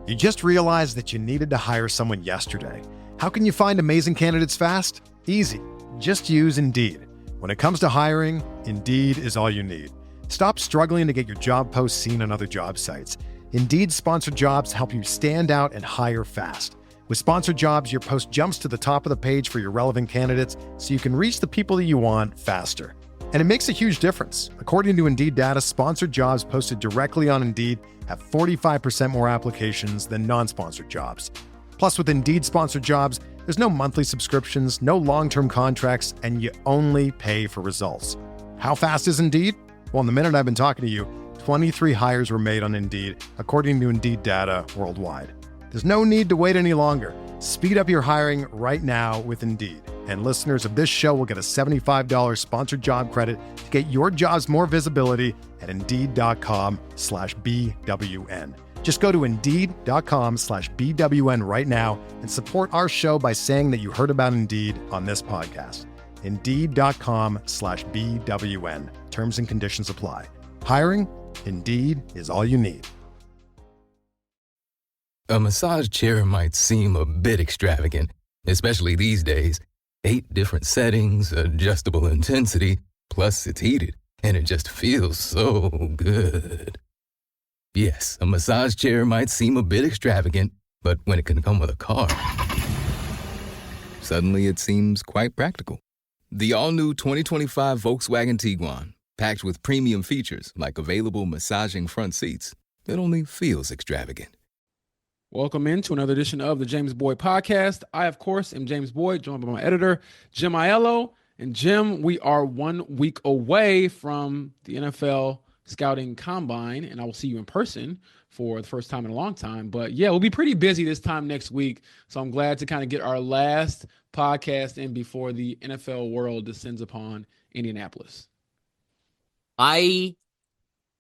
You just realized that you needed to hire someone yesterday. How can you find amazing candidates fast? Easy. Just use Indeed. When it comes to hiring, Indeed is all you need. Stop struggling to get your job posts seen on other job sites. Indeed-sponsored jobs help you stand out and hire fast. With sponsored jobs, your post jumps to the top of the page for your relevant candidates so you can reach the people that you want faster. And it makes a huge difference. According to Indeed data, sponsored jobs posted directly on Indeed have 45% more applications than non-sponsored jobs. Plus, with Indeed-sponsored jobs, there's no monthly subscriptions, no long-term contracts, and you only pay for results. How fast is Indeed? Well, in the minute I've been talking to you, 23 hires were made on Indeed, according to Indeed data worldwide. There's no need to wait any longer. Speed up your hiring right now with Indeed. And listeners of this show will get a $75 sponsored job credit to get your jobs more visibility at Indeed.com/BWN. Just go to Indeed.com/BWN right now and support our show by saying that you heard about Indeed on this podcast. Indeed.com/BWN. Terms and conditions apply. Hiring? Indeed is all you need. A massage chair might seem a bit extravagant, especially these days. 8 different settings, adjustable intensity, plus it's heated, and it just feels so good. Yes, a massage chair might seem a bit extravagant, but when it can come with a car, suddenly it seems quite practical. The all-new 2025 Volkswagen Tiguan, packed with premium features like available massaging front seats, it only feels extravagant. Welcome into another edition of the James Boyd Podcast. I, of course, am James Boyd, joined by my editor, Jim Ayello. And Jim, we are 1 week away from the NFL Scouting Combine, and I will see you in person for the first time in a long time. But yeah, we'll be pretty busy this time next week. So I'm glad to kind of get our last podcast in before the NFL world descends upon Indianapolis. I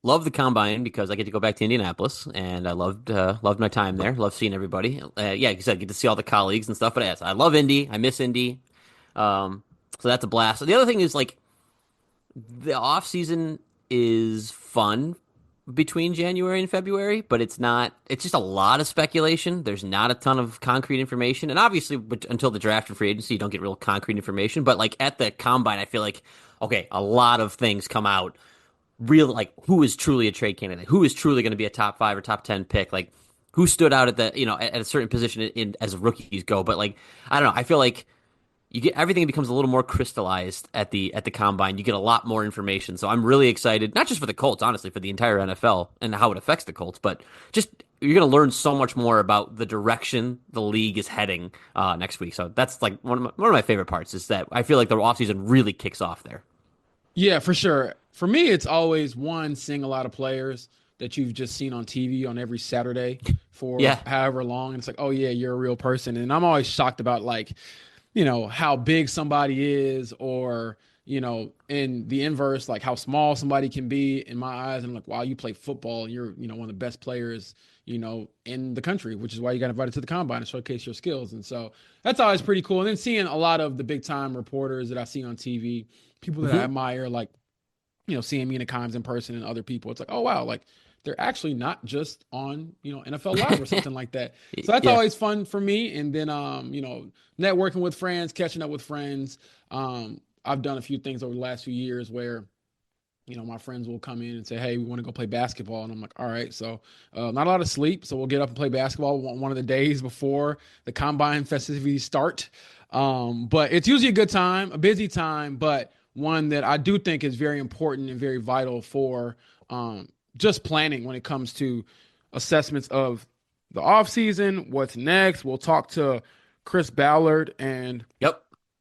love the Combine because I get to go back to Indianapolis, and I loved my time there. Love seeing everybody. Yeah, because I get to see all the colleagues and stuff. But yes, I love Indy. I miss Indy. So that's a blast. So the other thing is, like, the off season is fun between January and February, but it's not. It's just a lot of speculation. There's not a ton of concrete information, and obviously, until the draft and free agency, you don't get real concrete information. But like at the Combine, I feel like a lot of things come out. Real, like, who is truly a trade candidate? Who is truly going to be a top 5 or top 10 pick? Like, who stood out at a certain position as rookies go? But like, I don't know. I feel like you get everything becomes a little more crystallized at the Combine. You get a lot more information. So I'm really excited, not just for the Colts, honestly, for the entire NFL and how it affects the Colts, but just you're going to learn so much more about the direction the league is heading next week. So that's like one of my favorite parts is that I feel like the offseason really kicks off there. Yeah, for sure. For me, it's always seeing a lot of players that you've just seen on TV on every Saturday for however long. And it's like, oh yeah, you're a real person. And I'm always shocked about, like, how big somebody is, or, in the inverse, like how small somebody can be in my eyes. And I'm like, wow, you play football and you're, one of the best players, in the country, which is why you got invited to the Combine to showcase your skills. And so that's always pretty cool. And then seeing a lot of the big time reporters that I see on TV, people that I admire, like, seeing Mina Kimes in person and other people, it's like, oh, wow, like they're actually not just on, NFL Live or something like that. So that's always fun for me. And then, networking with friends, catching up with friends. I've done a few things over the last few years where, my friends will come in and say, hey, we want to go play basketball. And I'm like, all right. So not a lot of sleep. So we'll get up and play basketball one of the days before the Combine festivities start. But it's usually a good time, a busy time, but one that I do think is very important and very vital for just planning when it comes to assessments of the offseason, what's next. We'll talk to Chris Ballard and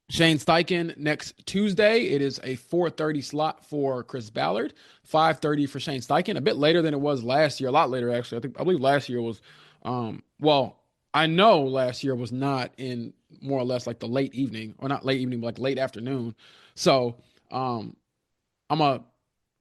Shane Steichen next Tuesday. It is a 4:30 slot for Chris Ballard, 5:30 for Shane Steichen, a bit later than it was last year, a lot later, actually. I believe last year was, I know last year was not in more or less like the late evening, or not late evening, but like late afternoon. So I'm a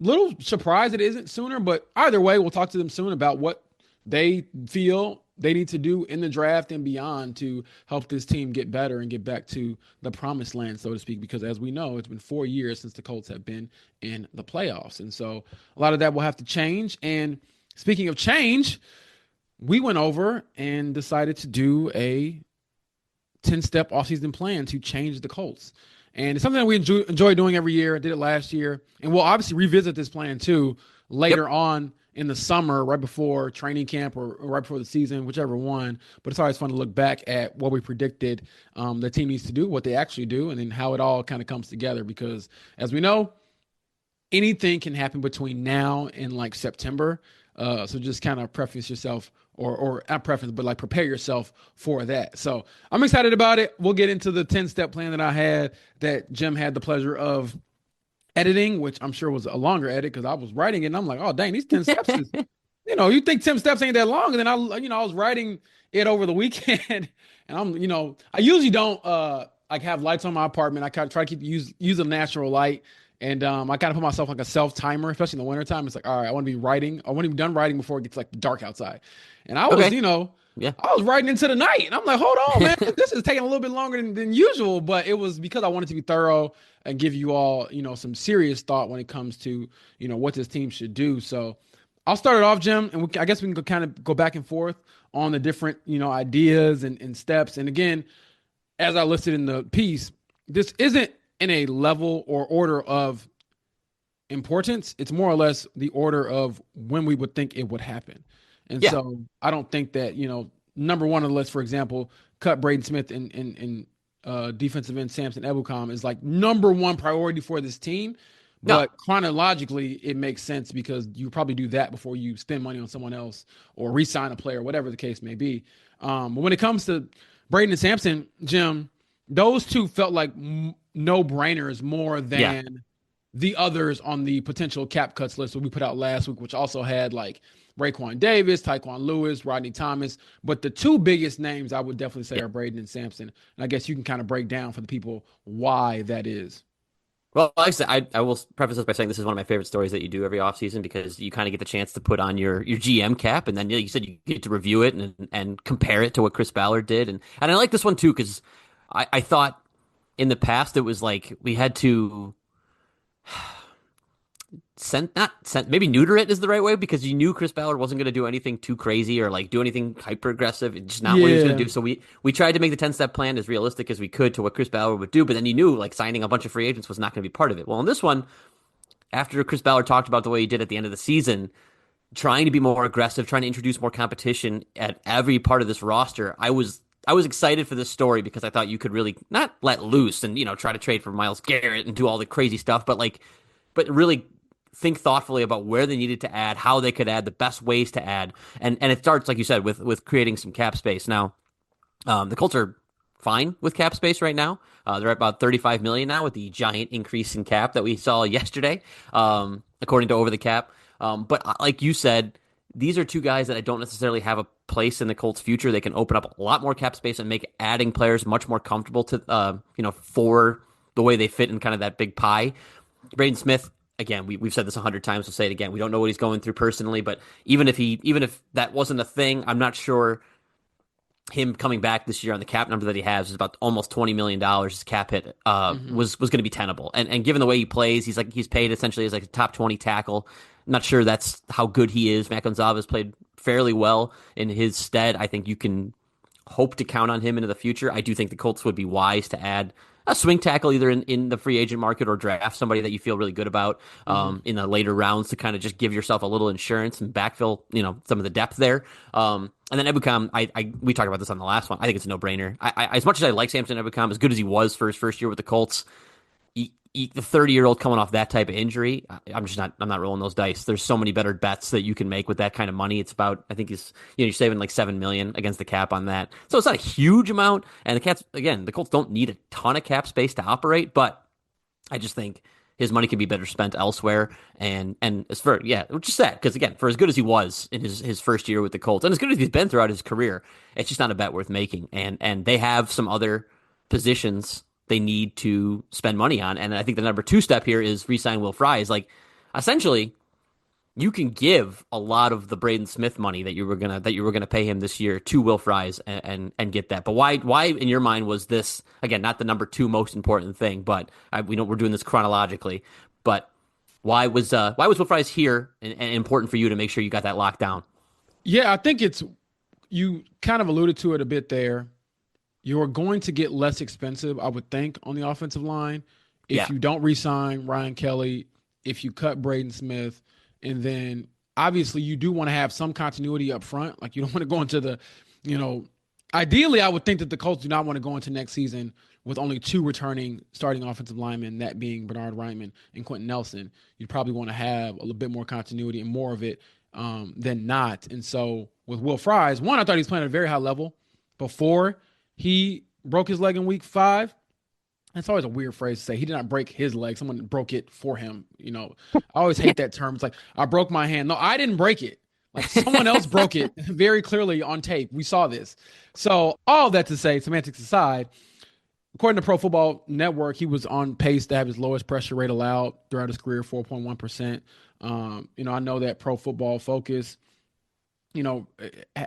little surprised it isn't sooner, but either way, we'll talk to them soon about what they feel they need to do in the draft and beyond to help this team get better and get back to the promised land, so to speak, because as we know, it's been 4 years since the Colts have been in the playoffs. And so a lot of that will have to change. And speaking of change, we went over and decided to do a 10-step offseason plan to change the Colts. And it's something that we enjoy doing every year. I did it last year. And we'll obviously revisit this plan too later on in the summer, right before training camp or right before the season, whichever one. But it's always fun to look back at what we predicted the team needs to do, what they actually do, and then how it all kind of comes together. Because as we know, anything can happen between now and like September. So just kind of preface yourself or not preference, but like prepare yourself for that. So I'm excited about it. We'll get into the 10-step plan that I had that Jim had the pleasure of editing, which I'm sure was a longer edit because I was writing it and I'm like, oh, dang, these 10 steps is, you think 10 steps ain't that long. And then I was writing it over the weekend and I usually don't like have lights on my apartment. I kind of try to use a natural light. And I kind of put myself like a self timer, especially in the wintertime. It's like, all right, I want to be writing. I want to be done writing before it gets like dark outside. And I was, I was writing into the night. And I'm like, hold on, man, this is taking a little bit longer than usual. But it was because I wanted to be thorough and give you all, some serious thought when it comes to, what this team should do. So I'll start it off, Jim, and I guess we can kind of go back and forth on the different, ideas and steps. And again, as I listed in the piece, this isn't in a level or order of importance. It's more or less the order of when we would think it would happen. And so I don't think that, number one on the list, for example, cut Braden Smith and defensive end Samson Ebukam is like number one priority for this team. But chronologically, it makes sense because you probably do that before you spend money on someone else or re-sign a player, whatever the case may be. But when it comes to Braden and Samson, Jim, those two felt like no-brainers more than the others on the potential cap cuts list that we put out last week, which also had like Raekwon Davis, Tyquan Lewis, Rodney Thomas. But the two biggest names I would definitely say are Braden and Samson. And I guess you can kind of break down for the people why that is. Well, like I said, I will preface this by saying this is one of my favorite stories that you do every offseason because you kind of get the chance to put on your GM cap, and then you said you get to review it and compare it to what Chris Ballard did. And I like this one too because I thought in the past it was like we had to maybe neuter it is the right way because you knew Chris Ballard wasn't going to do anything too crazy or like do anything hyper aggressive. It's just not what he was going to do. So we tried to make the 10-step plan as realistic as we could to what Chris Ballard would do, but then you knew like signing a bunch of free agents was not going to be part of it. Well, in this one, after Chris Ballard talked about the way he did at the end of the season, trying to be more aggressive, trying to introduce more competition at every part of this roster, I was excited for this story because I thought you could really not let loose and, try to trade for Myles Garrett and do all the crazy stuff, but really think thoughtfully about where they needed to add, how they could add, the best ways to add. And it starts, like you said, with creating some cap space. Now, the Colts are fine with cap space right now. They're at about $35 million now with the giant increase in cap that we saw yesterday, according to Over the Cap. But like you said, these are two guys that I don't necessarily have a place in the Colts' future. They can open up a lot more cap space and make adding players much more comfortable to, for the way they fit in kind of that big pie. Braden Smith, again, we've said this 100 times. We'll say it again. We don't know what he's going through personally, but even if that wasn't a thing, I'm not sure him coming back this year on the cap number that he has is about almost $20 million. His cap hit was going to be tenable. And given the way he plays, he's paid essentially as like a top 20 tackle. I'm not sure that's how good he is. Mac Gonzalez played fairly well in his stead. I think you can hope to count on him into the future. I do think the Colts would be wise to add a swing tackle either in the free agent market or draft somebody that you feel really good about in the later rounds to kind of just give yourself a little insurance and backfill, some of the depth there. And then Ebukam, we talked about this on the last one. I think it's a no-brainer. I as much as I like Samson Ebukam, as good as he was for his first year with the Colts, the 30-year-old coming off that type of injury, I'm not rolling those dice. There's so many better bets that you can make with that kind of money. It's about, I think you're saving like $7 million against the cap on that. So it's not a huge amount. And the Colts don't need a ton of cap space to operate, but I just think his money can be better spent elsewhere. And as for, which is sad because again, for as good as he was in his first year with the Colts and as good as he's been throughout his career, it's just not a bet worth making. And they have some other positions they need to spend money on. And I think the number 2 step here is re-sign Will Fries. Like, essentially, you can give a lot of the Braden Smith money that you were gonna pay him this year to Will Fries and get that. But why in your mind was this, again, not the number 2 most important thing, but we know we're doing this chronologically, but why was Will Fries here and important for you to make sure you got that locked down? Yeah, I think it's you kind of alluded to it a bit there. You're going to get less expensive, I would think, on the offensive line if you don't re-sign Ryan Kelly, if you cut Braden Smith, and then obviously you do want to have some continuity up front. Like, you don't want to go into the, ideally I would think that the Colts do not want to go into next season with only 2 returning starting offensive linemen, that being Bernard Reitman and Quentin Nelson. You'd probably want to have a little bit more continuity and more of it than not. And so with Will Fries, one, I thought he was playing at a very high level before he broke his leg in week 5. That's always a weird phrase to say. He did not break his leg. Someone broke it for him. I always hate that term. It's like, I broke my hand. No, I didn't break it. Like, someone else broke it very clearly on tape. We saw this. So all that to say, semantics aside, according to Pro Football Network, he was on pace to have his lowest pressure rate allowed throughout his career, 4.1%. I know that Pro Football Focus,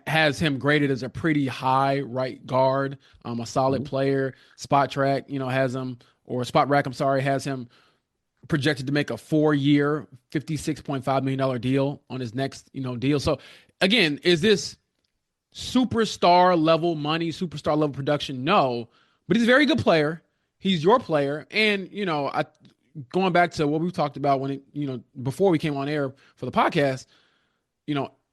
has him graded as a pretty high right guard, a solid player. Spot Track, has him, or Spot Rack, has him projected to make a 4-year, $56.5 million deal on his next, deal. So again, is this superstar level money, superstar level production? No, but he's a very good player. He's your player. And, going back to what we talked about when before we came on air for the podcast,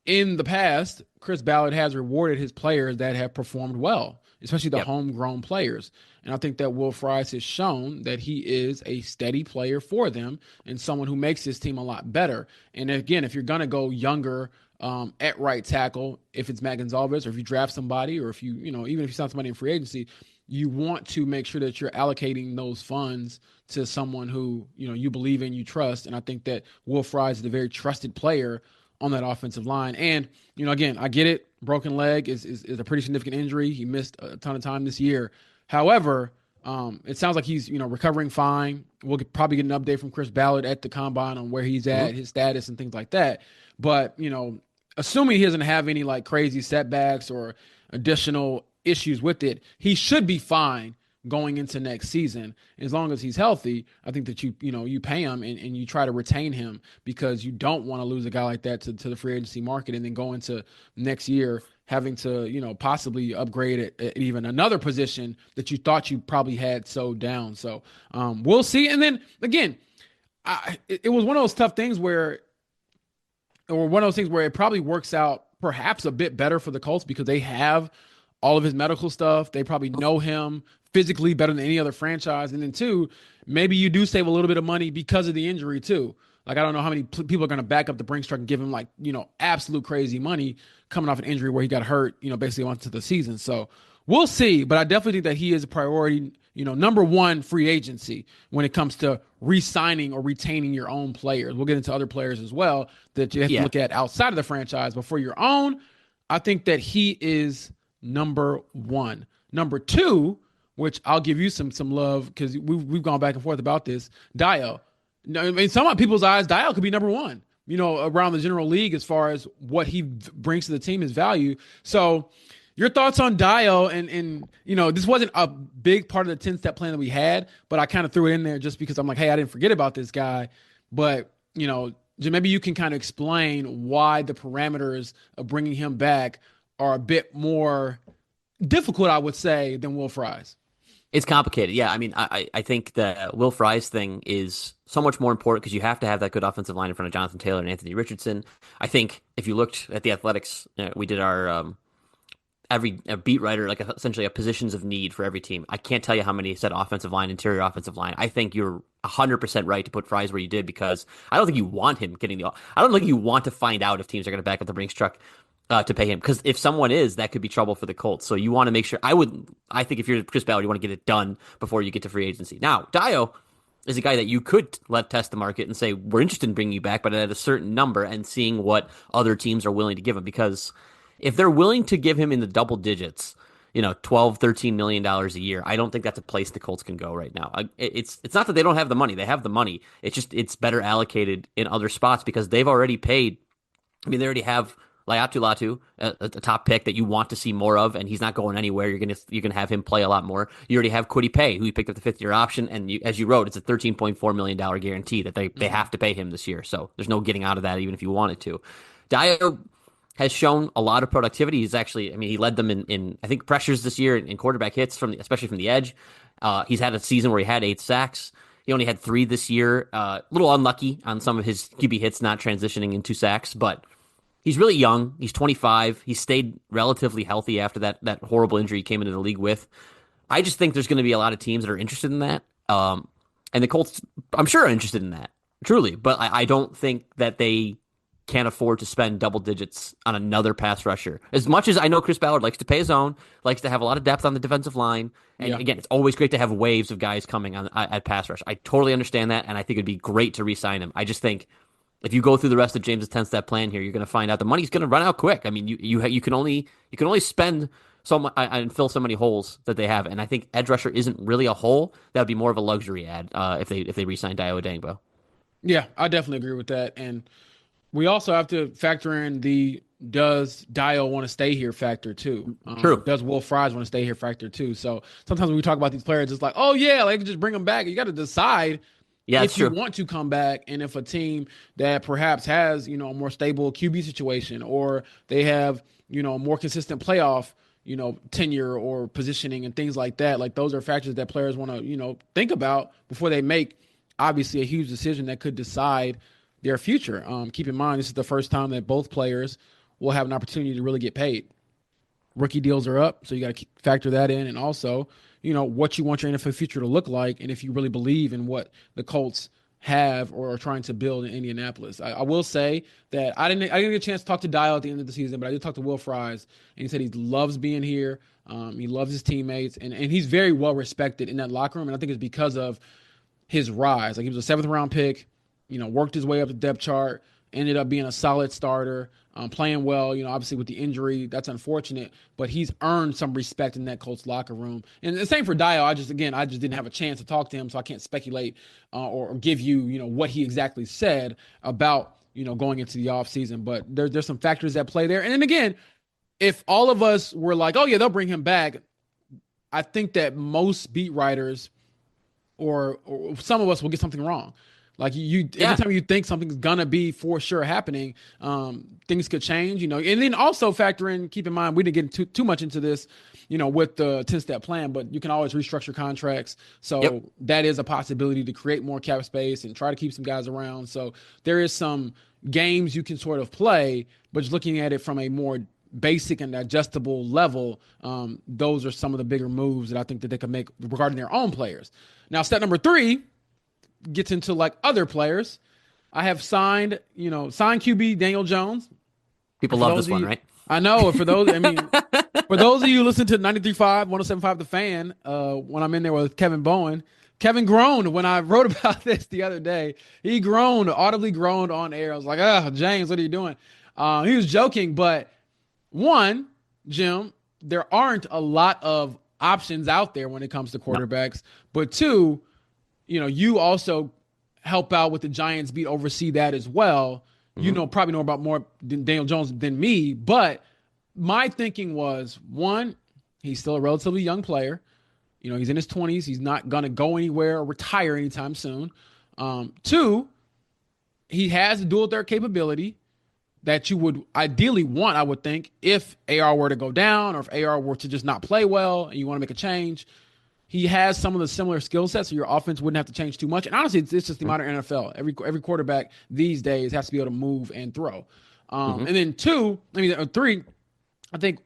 in the past, Chris Ballard has rewarded his players that have performed well, especially the homegrown players. And I think that Will Fries has shown that he is a steady player for them and someone who makes his team a lot better. And again, if you're going to go younger at right tackle, if it's Matt Gonzalez, or if you draft somebody, or if you, even if you sign somebody in free agency, you want to make sure that you're allocating those funds to someone who, you believe in, you trust. And I think that Will Fries is a very trusted player on that offensive line. And, again, I get it. Broken leg is a pretty significant injury. He missed a ton of time this year. However, it sounds like he's, recovering fine. We'll probably get an update from Chris Ballard at the combine on where he's at, his status and things like that. But, assuming he doesn't have any like crazy setbacks or additional issues with it, he should be fine going into next season. As long as he's healthy, I think that you pay him and you try to retain him, because you don't want to lose a guy like that to the free agency market and then go into next year having to, possibly upgrade at even another position that you thought you probably had so down. So we'll see. And then again, it was one of those tough things where it probably works out perhaps a bit better for the Colts because they have all of his medical stuff. They probably know him physically better than any other franchise. And then 2, maybe you do save a little bit of money because of the injury too. Like, I don't know how many people are going to back up the Brinks truck and give him like, absolute crazy money coming off an injury where he got hurt, basically onto the season. So we'll see, but I definitely think that he is a priority, number 1 free agency when it comes to re-signing or retaining your own players. We'll get into other players as well that you have to look at outside of the franchise, but for your own, I think that he is number 1. Number 2, which I'll give you some love because we've gone back and forth about this, Dio. I mean, some of people's eyes, Dio could be number 1, around the general league as far as what he brings to the team, his value. So your thoughts on Dio, and this wasn't a big part of the 10-step plan that we had, but I kind of threw it in there just because I'm like, hey, I didn't forget about this guy. But, maybe you can kind of explain why the parameters of bringing him back are a bit more difficult, I would say, than Will Fries. It's complicated. Yeah. I mean, I think the Will Fries thing is so much more important because you have to have that good offensive line in front of Jonathan Taylor and Anthony Richardson. I think if you looked at the Athletics, we did our every beat writer, like essentially a positions of need for every team. I can't tell you how many said offensive line, interior offensive line. I think you're 100% right to put Fries where you did, because I don't think you want him getting I don't think you want to find out if teams are going to back up the Brinks truck to pay him, because if someone is, that could be trouble for the Colts. So you want to make sure. I think if you're Chris Ballard, you want to get it done before you get to free agency. Now, Dio is a guy that you could let test the market and say, we're interested in bringing you back, but at a certain number, and seeing what other teams are willing to give him. Because if they're willing to give him in the double digits, $12, $13 million a year, I don't think that's a place the Colts can go right now. It's not that they don't have the money. They have the money. It's better allocated in other spots, because they've already paid. I mean, they already have Latu, a top pick that you want to see more of, and he's not going anywhere. You're gonna have him play a lot more. You already have Kwity Paye, who you picked up the 5th-year option, and as you wrote, it's a $13.4 million guarantee that they have to pay him this year. So there's no getting out of that, even if you wanted to. Dio, has shown a lot of productivity. He's actually, I mean, he led them in I think pressures this year in quarterback hits especially from the edge. He's had a season where he had 8 sacks. He only had 3 this year. A little unlucky on some of his QB hits not transitioning into sacks, but he's really young. He's 25. He stayed relatively healthy after that horrible injury he came into the league with. I just think there's going to be a lot of teams that are interested in that. And the Colts, I'm sure, are interested in that, truly. But I don't think that they can't afford to spend double digits on another pass rusher. As much as I know Chris Ballard likes to pay his own, likes to have a lot of depth on the defensive line. And again, it's always great to have waves of guys coming on at pass rush. I totally understand that, and I think it'd be great to re-sign him. I just think if you go through the rest of James' 10-step plan here, you're going to find out the money's going to run out quick. I mean, you can only spend so much and fill so many holes that they have, and I think edge rusher isn't really a hole. That would be more of a luxury ad if they re-sign Dio Odangbo. Yeah, I definitely agree with that, and we also have to factor in the does Dio want to stay here factor too. True. Does Will Fries want to stay here factor too? So sometimes when we talk about these players, it's like, oh yeah, like just bring them back. You got to decide if you want to come back, and if a team that perhaps has a more stable QB situation, or they have a more consistent playoff tenure or positioning and things like that. Like those are factors that players want to think about before they make obviously a huge decision that could decide their future. Keep in mind, this is the first time that both players will have an opportunity to really get paid. Rookie deals are up, so you got to factor that in, and also, what you want your NFL future to look like, and if you really believe in what the Colts have or are trying to build in Indianapolis. I will say that I didn't get a chance to talk to Dial at the end of the season, but I did talk to Will Fries, and he said he loves being here. He loves his teammates, and he's very well respected in that locker room, and I think it's because of his rise. Like, he was a 7th-round pick. Worked his way up the depth chart, ended up being a solid starter, playing well, obviously with the injury. That's unfortunate, but he's earned some respect in that Colts locker room. And the same for Dio. I just didn't have a chance to talk to him, so I can't speculate or give you, what he exactly said about, going into the offseason. But there's some factors that play there. And then again, if all of us were like, oh yeah, they'll bring him back, I think that most beat writers or some of us will get something wrong. Like every time you think something's gonna be for sure happening, things could change, and then also keep in mind, we didn't get too much into this, with the 10-step plan, but you can always restructure contracts. So that is a possibility to create more cap space and try to keep some guys around. So there is some games you can sort of play, but just looking at it from a more basic and digestible level, those are some of the bigger moves that I think that they could make regarding their own players. Now, step number 3 gets into like other players. I have signed QB Daniel Jones. People love this one, right? I know. For those, for those of you who listen to 93.5, 107.5 The Fan, when I'm in there with Kevin Bowen, Kevin groaned when I wrote about this the other day. He audibly groaned on air. I was like, James, what are you doing? He was joking, but one, Jim, there aren't a lot of options out there when it comes to quarterbacks, but two, you also help out with the Giants beat, oversee that as well. Mm-hmm. Probably know about more than Daniel Jones than me, but my thinking was, one, he's still a relatively young player. He's in his 20s. He's not going to go anywhere or retire anytime soon. Two, he has a dual threat capability that you would ideally want, I would think, if AR were to go down or if AR were to just not play well and you want to make a change. He has some of the similar skill sets, so your offense wouldn't have to change too much. And honestly, it's just the modern NFL. Every quarterback these days has to be able to move and throw. And then three, I think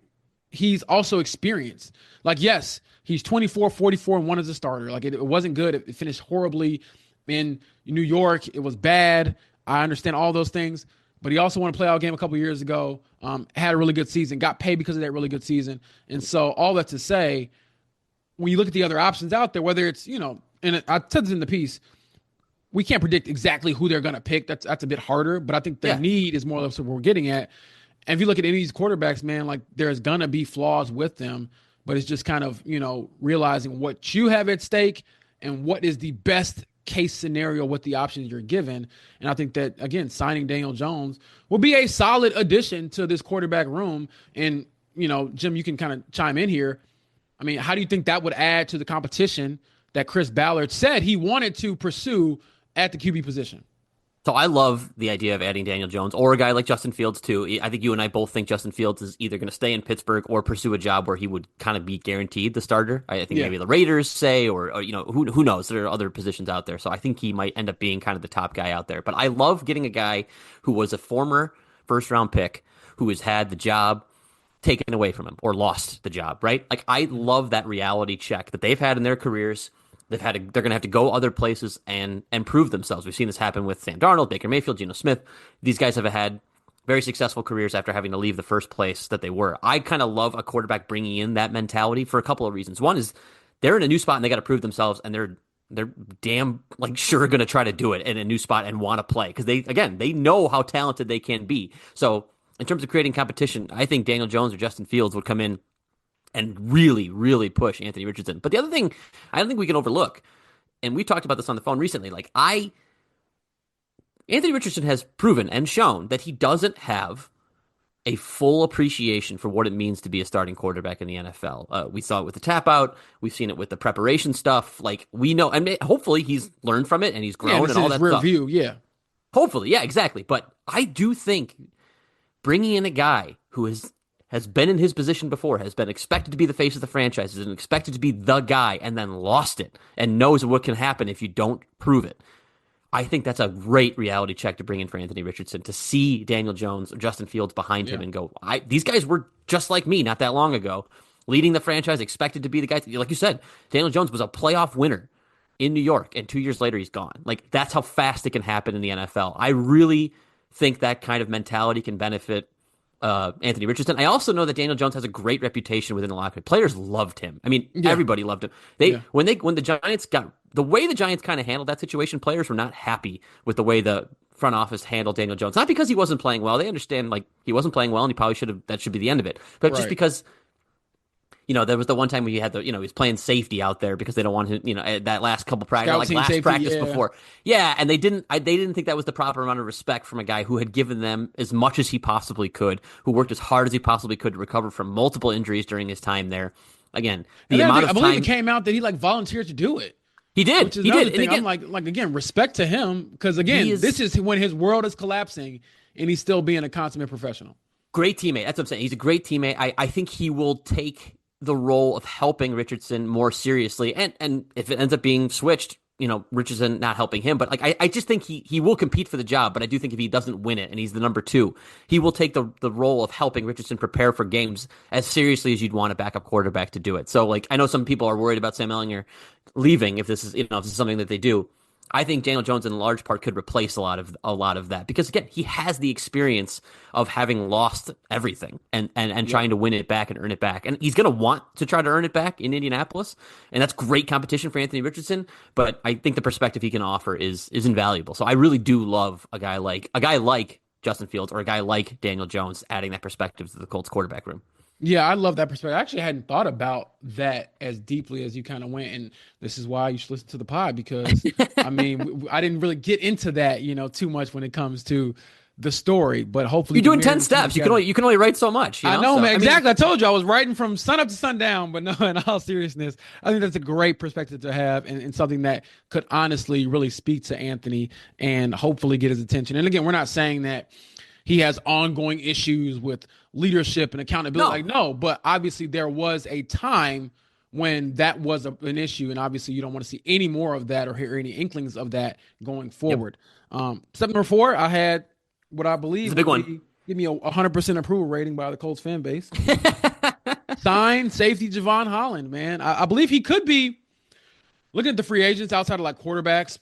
he's also experienced. Like, yes, he's 24, 44, and 1 as a starter. Like, it wasn't good. It finished horribly in New York. It was bad. I understand all those things. But he also won a playoff game a couple years ago, had a really good season, got paid because of that really good season. And so all that to say, when you look at the other options out there, whether it's, and I said this in the piece, we can't predict exactly who they're going to pick. That's a bit harder, but I think the need is more or less what we're getting at. And if you look at any of these quarterbacks, man, like there's going to be flaws with them, but it's just kind of, realizing what you have at stake and what is the best case scenario with the options you're given. And I think that, again, signing Daniel Jones will be a solid addition to this quarterback room. And, Jim, you can kind of chime in here. I mean, how do you think that would add to the competition that Chris Ballard said he wanted to pursue at the QB position? So I love the idea of adding Daniel Jones or a guy like Justin Fields too. I think you and I both think Justin Fields is either going to stay in Pittsburgh or pursue a job where he would kind of be guaranteed the starter. I think Yeah. maybe the Raiders say, or who knows? There are other positions out there. So I think he might end up being kind of the top guy out there. But I love getting a guy who was a former first round pick who has had the job taken away from him or lost the job, right? Like I love that reality check that they've had in their careers. They're going to have to go other places and prove themselves. We've seen this happen with Sam Darnold, Baker Mayfield, Geno Smith. These guys have had very successful careers after having to leave the first place that they were. I kind of love a quarterback bringing in that mentality for a couple of reasons. One is they're in a new spot and they got to prove themselves, and they're damn like sure going to try to do it in a new spot and want to play because they know how talented they can be. So in terms of creating competition, I think Daniel Jones or Justin Fields would come in and really, really push Anthony Richardson. But the other thing I don't think we can overlook, and we talked about this on the phone recently, Anthony Richardson has proven and shown that he doesn't have a full appreciation for what it means to be a starting quarterback in the NFL. We saw it with the tap out. We've seen it with the preparation stuff. Like we know, and hopefully he's learned from it and he's grown and all that stuff. View, yeah. Hopefully, yeah, exactly. But I do think bringing in a guy who has been in his position before, has been expected to be the face of the franchise, has been expected to be the guy, and then lost it, and knows what can happen if you don't prove it. I think that's a great reality check to bring in for Anthony Richardson, to see Daniel Jones or Justin Fields behind him and go, these guys were just like me not that long ago, leading the franchise, expected to be the guy. Like you said, Daniel Jones was a playoff winner in New York, and 2 years later he's gone. Like, that's how fast it can happen in the NFL. I really think that kind of mentality can benefit Anthony Richardson. I also know that Daniel Jones has a great reputation within the locker room. Players loved him. I mean, everybody loved him. When the Giants got the way the Giants kind of handled that situation, players were not happy with the way the front office handled Daniel Jones. Not because he wasn't playing well. They understand like he wasn't playing well and he probably should have. That should be the end of it. But just because. There was the one time where he had he was playing safety out there because they don't want him, that last couple practice, practice before. Yeah. And they didn't think that was the proper amount of respect from a guy who had given them as much as he possibly could, who worked as hard as he possibly could to recover from multiple injuries during his time there. Again, I believe it came out that he volunteered to do it. He did. He did. Thing. And again, I'm again, respect to him because this is when his world is collapsing and he's still being a consummate professional. Great teammate. That's what I'm saying. He's a great teammate. I think he will take the role of helping Richardson more seriously. And if it ends up being switched, Richardson not helping him. But I just think he will compete for the job. But I do think if he doesn't win it and he's the number 2, he will take the role of helping Richardson prepare for games as seriously as you'd want a backup quarterback to do it. So I know some people are worried about Sam Ehlinger leaving if this is something that they do. I think Daniel Jones in large part could replace a lot of that because again, he has the experience of having lost everything and trying to win it back and earn it back. And he's going to want to try to earn it back in Indianapolis. And that's great competition for Anthony Richardson. But I think the perspective he can offer is invaluable. So I really do love a guy like Justin Fields or a guy like Daniel Jones adding that perspective to the Colts quarterback room. Yeah, I love that perspective. I actually hadn't thought about that as deeply as you kind of went. And this is why you should listen to the pod because, I mean, I didn't really get into that, too much when it comes to the story. But hopefully you're doing 10 steps. You can only write so much. I know, man. Exactly. I told you I was writing from sun up to sundown. But no, in all seriousness, I think that's a great perspective to have and something that could honestly really speak to Anthony and hopefully get his attention. And again, we're not saying that he has ongoing issues with leadership and accountability. No, but obviously there was a time when that was an issue, and obviously you don't want to see any more of that or hear any inklings of that going forward. Step number 4, I had what I believe big one. Give me a 100% approval rating by the Colts fan base. Sign safety Javon Holland, man. I believe he could be looking at the free agents outside of quarterbacks.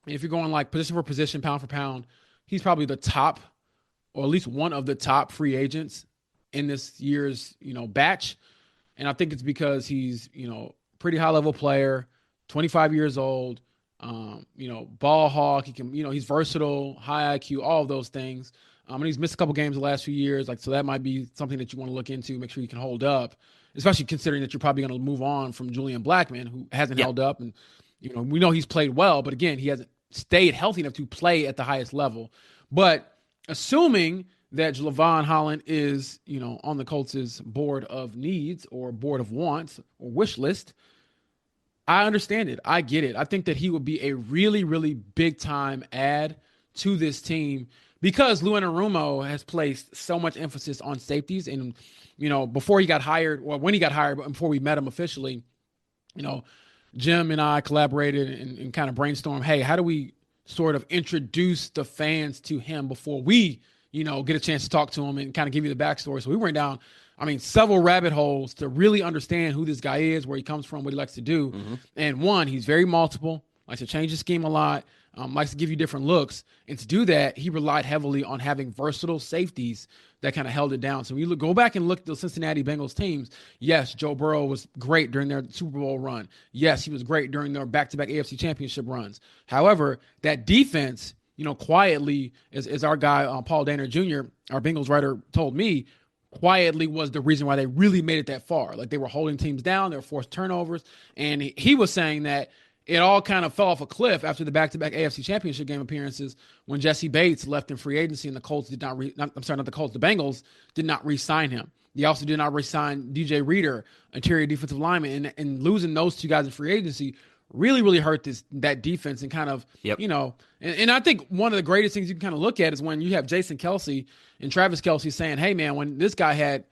If you're going position for position, pound for pound, he's probably the top, or at least one of the top free agents in this year's, batch. And I think it's because he's, pretty high level player, 25 years old, ball hawk. He can, he's versatile, high IQ, all of those things. And he's missed a couple games the last few years. So that might be something that you want to look into, make sure you can hold up, especially considering that you're probably going to move on from Julian Blackmon, who hasn't held up. And, we know he's played well, but again, he hasn't stayed healthy enough to play at the highest level. But assuming that Javon Holland is, on the Colts' board of needs or board of wants or wish list, I understand it. I get it. I think that he would be a really, really big time add to this team because Lou Anarumo has placed so much emphasis on safeties. And, before he got hired, or when he got hired, but before we met him officially, Jim and I collaborated and kind of brainstormed, hey, how do we sort of introduce the fans to him before we, get a chance to talk to him and kind of give you the backstory. So we went down, several rabbit holes to really understand who this guy is, where he comes from, what he likes to do. Mm-hmm. And one, he's very multiple, likes to change the scheme a lot, likes to give you different looks. And to do that, he relied heavily on having versatile safeties that kind of held it down. So we go back and look at the Cincinnati Bengals teams. Yes, Joe Burrow was great during their Super Bowl run. Yes, he was great during their back-to-back AFC Championship runs. However, that defense, quietly, as our guy, Paul Dehner Jr., our Bengals writer, told me, quietly was the reason why they really made it that far. Like, they were holding teams down, they were forced turnovers, and he was saying that it all kind of fell off a cliff after the back-to-back AFC Championship game appearances when Jesse Bates left in free agency and the Colts did not the Bengals did not re-sign him. They also did not re-sign DJ Reader, interior defensive lineman, and losing those two guys in free agency really, really hurt that defense and kind of, and I think one of the greatest things you can kind of look at is when you have Jason Kelce and Travis Kelce saying, hey, man, when this guy had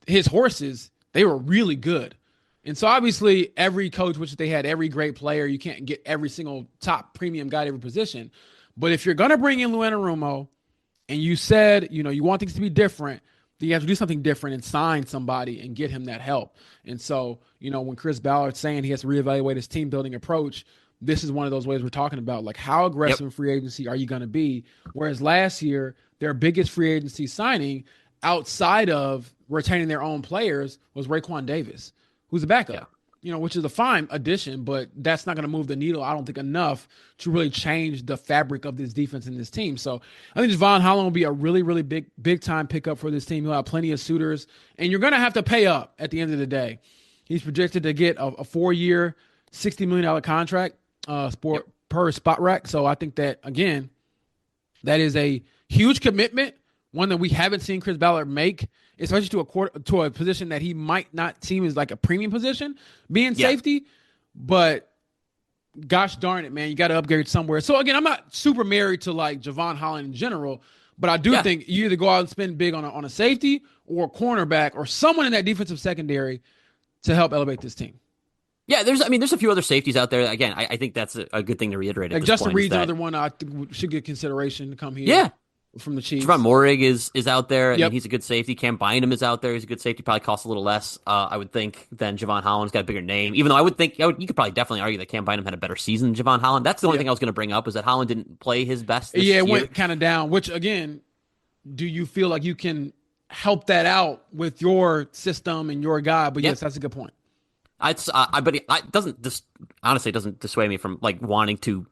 his horses, they were really good. And so obviously every coach, which they had every great player, you can't get every single top premium guy at every position. But if you're going to bring in Lou Anarumo and you said, you want things to be different, then you have to do something different and sign somebody and get him that help. And so, when Chris Ballard's saying he has to reevaluate his team building approach, this is one of those ways we're talking about, like, how aggressive in free agency are you going to be? Whereas last year, their biggest free agency signing outside of retaining their own players was Raekwon Davis, who's a backup, which is a fine addition, but that's not going to move the needle, I don't think, enough to really change the fabric of this defense and this team. So I think Javon Holland will be a really, really big time pickup for this team. He'll have plenty of suitors, and you're going to have to pay up at the end of the day. He's projected to get a 4-year, $60 million contract per spot rack. So I think that, again, that is a huge commitment, one that we haven't seen Chris Ballard make, especially to a position that he might not seem as like a premium position, being safety. But gosh darn it, man, you got to upgrade somewhere. So again, I'm not super married to like Javon Holland in general, but I do think you either go out and spend big on a safety or a cornerback or someone in that defensive secondary to help elevate this team. Yeah, there's a few other safeties out there. Again, I think that's a good thing to reiterate. Like Justin Reed's another one I think should get consideration to come here. Yeah. From the Chiefs. Javon Morig is out there. I mean, he's a good safety. Cam Bynum is out there. He's a good safety. Probably costs a little less, I would think, than Javon Holland. He's got a bigger name. Even though you could probably definitely argue that Cam Bynum had a better season than Javon Holland. That's the only thing I was going to bring up, is that Holland didn't play his best this year. It went kind of down, which, again, do you feel like you can help that out with your system and your guy? But yes, that's a good point. But it doesn't dissuade me from like wanting to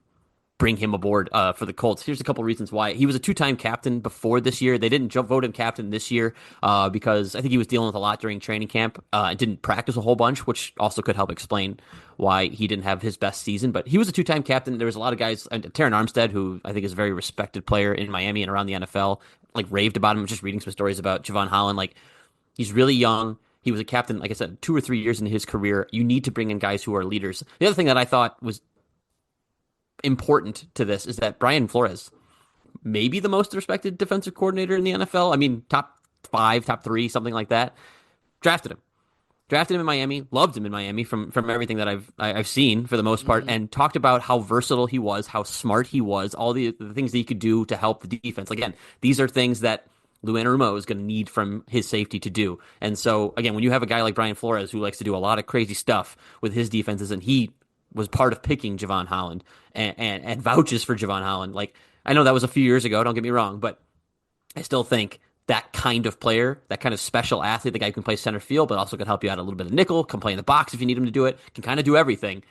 bring him aboard for the Colts. Here's a couple reasons why. He was a 2-time captain before this year. They didn't vote him captain this year because I think he was dealing with a lot during training camp and didn't practice a whole bunch, which also could help explain why he didn't have his best season. But he was a 2-time captain. There was a lot of guys, Terran Armstead, who I think is a very respected player in Miami and around the NFL, like raved about him. Just reading some stories about Javon Holland. Like, he's really young. He was a captain, like I said, 2 or 3 years into his career. You need to bring in guys who are leaders. The other thing that I thought was important to this is that Brian Flores, maybe the most respected defensive coordinator in the NFL. I mean, top 5, top 3, something like that. Drafted him in Miami, loved him in Miami from everything that I've seen for the most part, and talked about how versatile he was, how smart he was, all the things that he could do to help the defense. Again, these are things that Lou Anarumo is going to need from his safety to do. And so, again, when you have a guy like Brian Flores who likes to do a lot of crazy stuff with his defenses, and he was part of picking Javon Holland and vouches for Javon Holland. Like, I know that was a few years ago, don't get me wrong, but I still think that kind of player, that kind of special athlete, the guy who can play center field, but also can help you out a little bit of nickel, can play in the box if you need him to do it, can kind of do everything.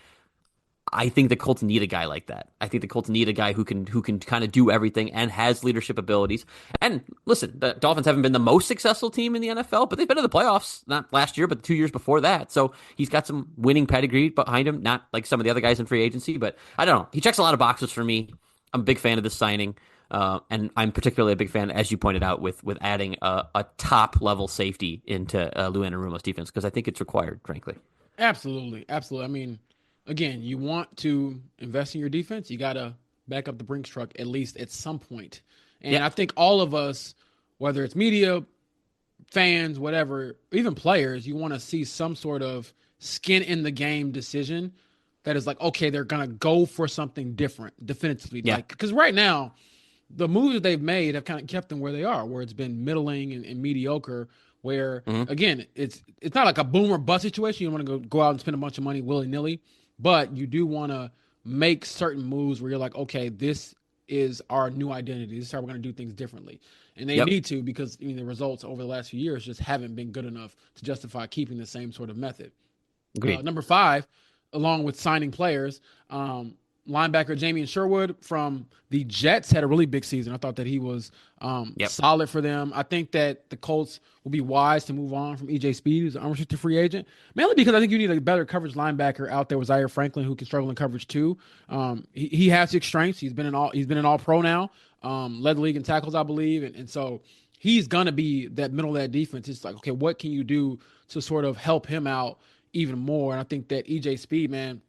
I think the Colts need a guy like that. I think the Colts need a guy who can kind of do everything and has leadership abilities. And listen, the Dolphins haven't been the most successful team in the NFL, but they've been in the playoffs, not last year, but the 2 years before that. So he's got some winning pedigree behind him, not like some of the other guys in free agency, but I don't know. He checks a lot of boxes for me. I'm a big fan of this signing. And I'm particularly a big fan, as you pointed out, with adding a top-level safety into Lou Anarumo's defense, because I think it's required, frankly. Absolutely. I mean, again, you want to invest in your defense, you got to back up the Brinks truck at least at some point. And I think all of us, whether it's media, fans, whatever, even players, you want to see some sort of skin in the game decision that is like, okay, they're going to go for something different, definitively. Yeah. Like, because right now, the moves that they've made have kind of kept them where they are, where it's been middling and mediocre, where, again, it's not like a boom or bust situation. You don't want to go out and spend a bunch of money willy-nilly, but you do want to make certain moves where you're like, okay, this is our new identity. This is how we're going to do things differently. And they need to, because the results over the last few years just haven't been good enough to justify keeping the same sort of method. Number 5, along with signing players, linebacker Jamie Sherwood from the Jets had a really big season. I thought that he was solid for them. I think that the Colts will be wise to move on from E.J. Speed, who's an unrestricted free agent, mainly because I think you need a better coverage linebacker out there with Zaire Franklin, who can struggle in coverage too. He has 6 strengths. He's been an all pro now. Led the league in tackles, I believe, and so he's gonna be that middle of that defense. It's like, okay, what can you do to sort of help him out even more? And I think that E.J. Speed, man,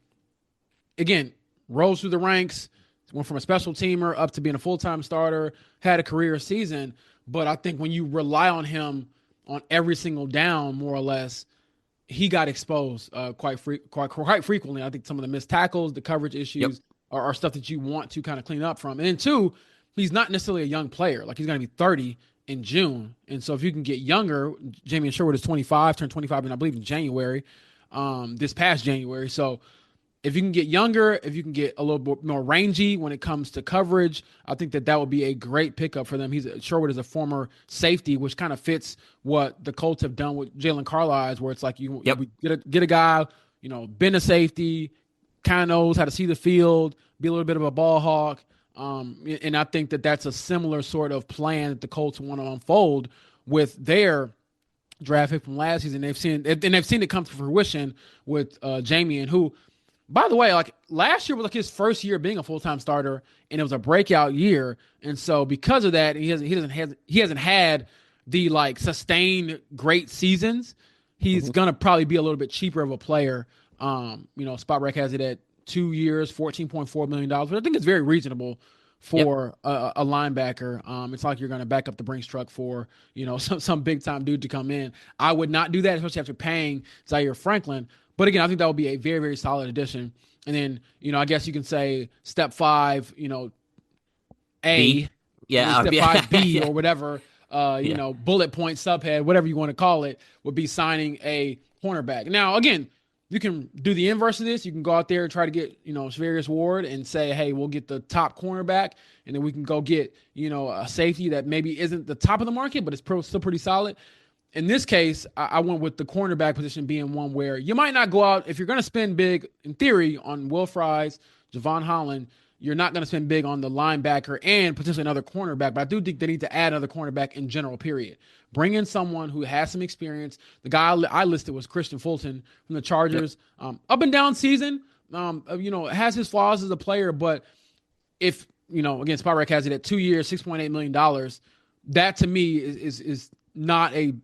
again, rose through the ranks, went from a special teamer up to being a full-time starter, had a career season. But I think when you rely on him on every single down, more or less, he got exposed quite frequently. I think some of the missed tackles, the coverage issues are stuff that you want to kind of clean up from. And then 2, he's not necessarily a young player. Like, he's going to be 30 in June. And so if you can get younger, Jamie Sherwood is 25, turned 25, and I believe in January, this past January. So if you can get younger, if you can get a little bit more rangy when it comes to coverage, I think that would be a great pickup for them. Sherwood is a former safety, which kind of fits what the Colts have done with Jalen Carlisle, where it's like you get a guy, been a safety, kind of knows how to see the field, be a little bit of a ball hawk. And I think that that's a similar sort of plan that the Colts want to unfold with their draft pick from last season. They've seen it come to fruition with Jamie, and who, by the way, like, last year was like his first year being a full-time starter, and it was a breakout year. And so because of that, he hasn't had the like sustained great seasons. He's gonna probably be a little bit cheaper of a player. Spot Rec has it at 2 years, $14.4 million, but I think it's very reasonable for a linebacker. It's like you're going to back up the Brinks truck for, some big time dude to come in. I would not do that, especially after paying Zaire Franklin. But again, I think that would be a very, very solid addition. And then, I guess you can say step 5, A, step 5B or whatever, bullet point subhead, whatever you want to call it, would be signing a cornerback. Now, again, you can do the inverse of this. You can go out there and try to get, Shavarius Ward and say, hey, we'll get the top cornerback, and then we can go get, a safety that maybe isn't the top of the market, but it's still pretty solid. In this case, I went with the cornerback position being one where you might not go out, if you're going to spend big, in theory, on Will Fries, Javon Holland, you're not going to spend big on the linebacker and potentially another cornerback, but I do think they need to add another cornerback in general, period. Bring in someone who has some experience. The guy I listed was Christian Fulton from the Chargers. Up and down season, has his flaws as a player, but if, again, Spot Rec has it at 2 years, $6.8 million, that to me is not a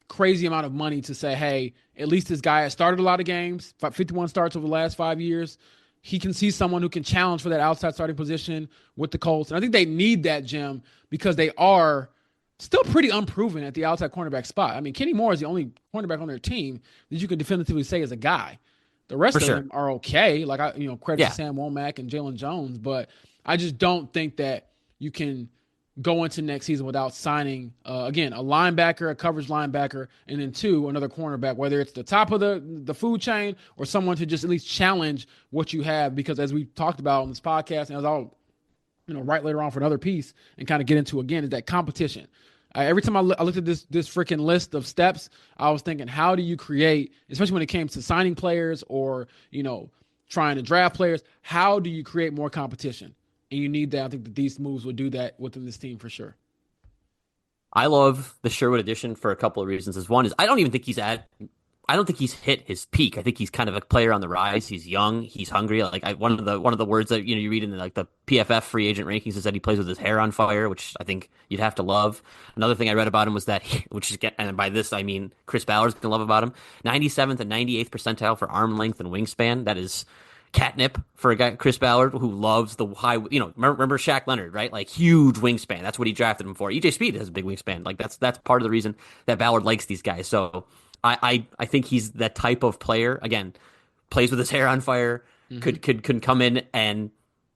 crazy amount of money to say, hey, at least this guy has started a lot of games, 51 starts over the last 5 years. He can see someone who can challenge for that outside starting position with the Colts. And I think they need that, Jim, because they are still pretty unproven at the outside cornerback spot. I mean, Kenny Moore is the only cornerback on their team that you can definitively say is a guy. The rest of them are okay. Like, credit to Sam Womack and Jalen Jones, but I just don't think that you can go into next season without signing, again, a linebacker, a coverage linebacker, and then 2, another cornerback, whether it's the top of the food chain or someone to just at least challenge what you have. Because as we talked about on this podcast, and as I'll write later on for another piece and kind of get into again, is that competition. Every time I looked at this freaking list of steps, I was thinking, how do you create, especially when it came to signing players or, trying to draft players, how do you create more competition? And you need that. I think that these moves will do that within this team for sure. I love the Sherwood addition for a couple of reasons. One is I don't think he's hit his peak. I think he's kind of a player on the rise. He's young. He's hungry. Like one of the words that you read in the PFF free agent rankings is that he plays with his hair on fire, which I think you'd have to love. Another thing I read about him was that, and by this I mean Chris Ballard's gonna love about him, 97th and 98th percentile for arm length and wingspan. That is catnip for a guy, Chris Ballard, who loves the high, remember Shaq Leonard, right? Like huge wingspan. That's what he drafted him for. EJ Speed has a big wingspan. Like that's part of the reason that Ballard likes these guys. So I think he's that type of player. Again, plays with his hair on fire, could come in and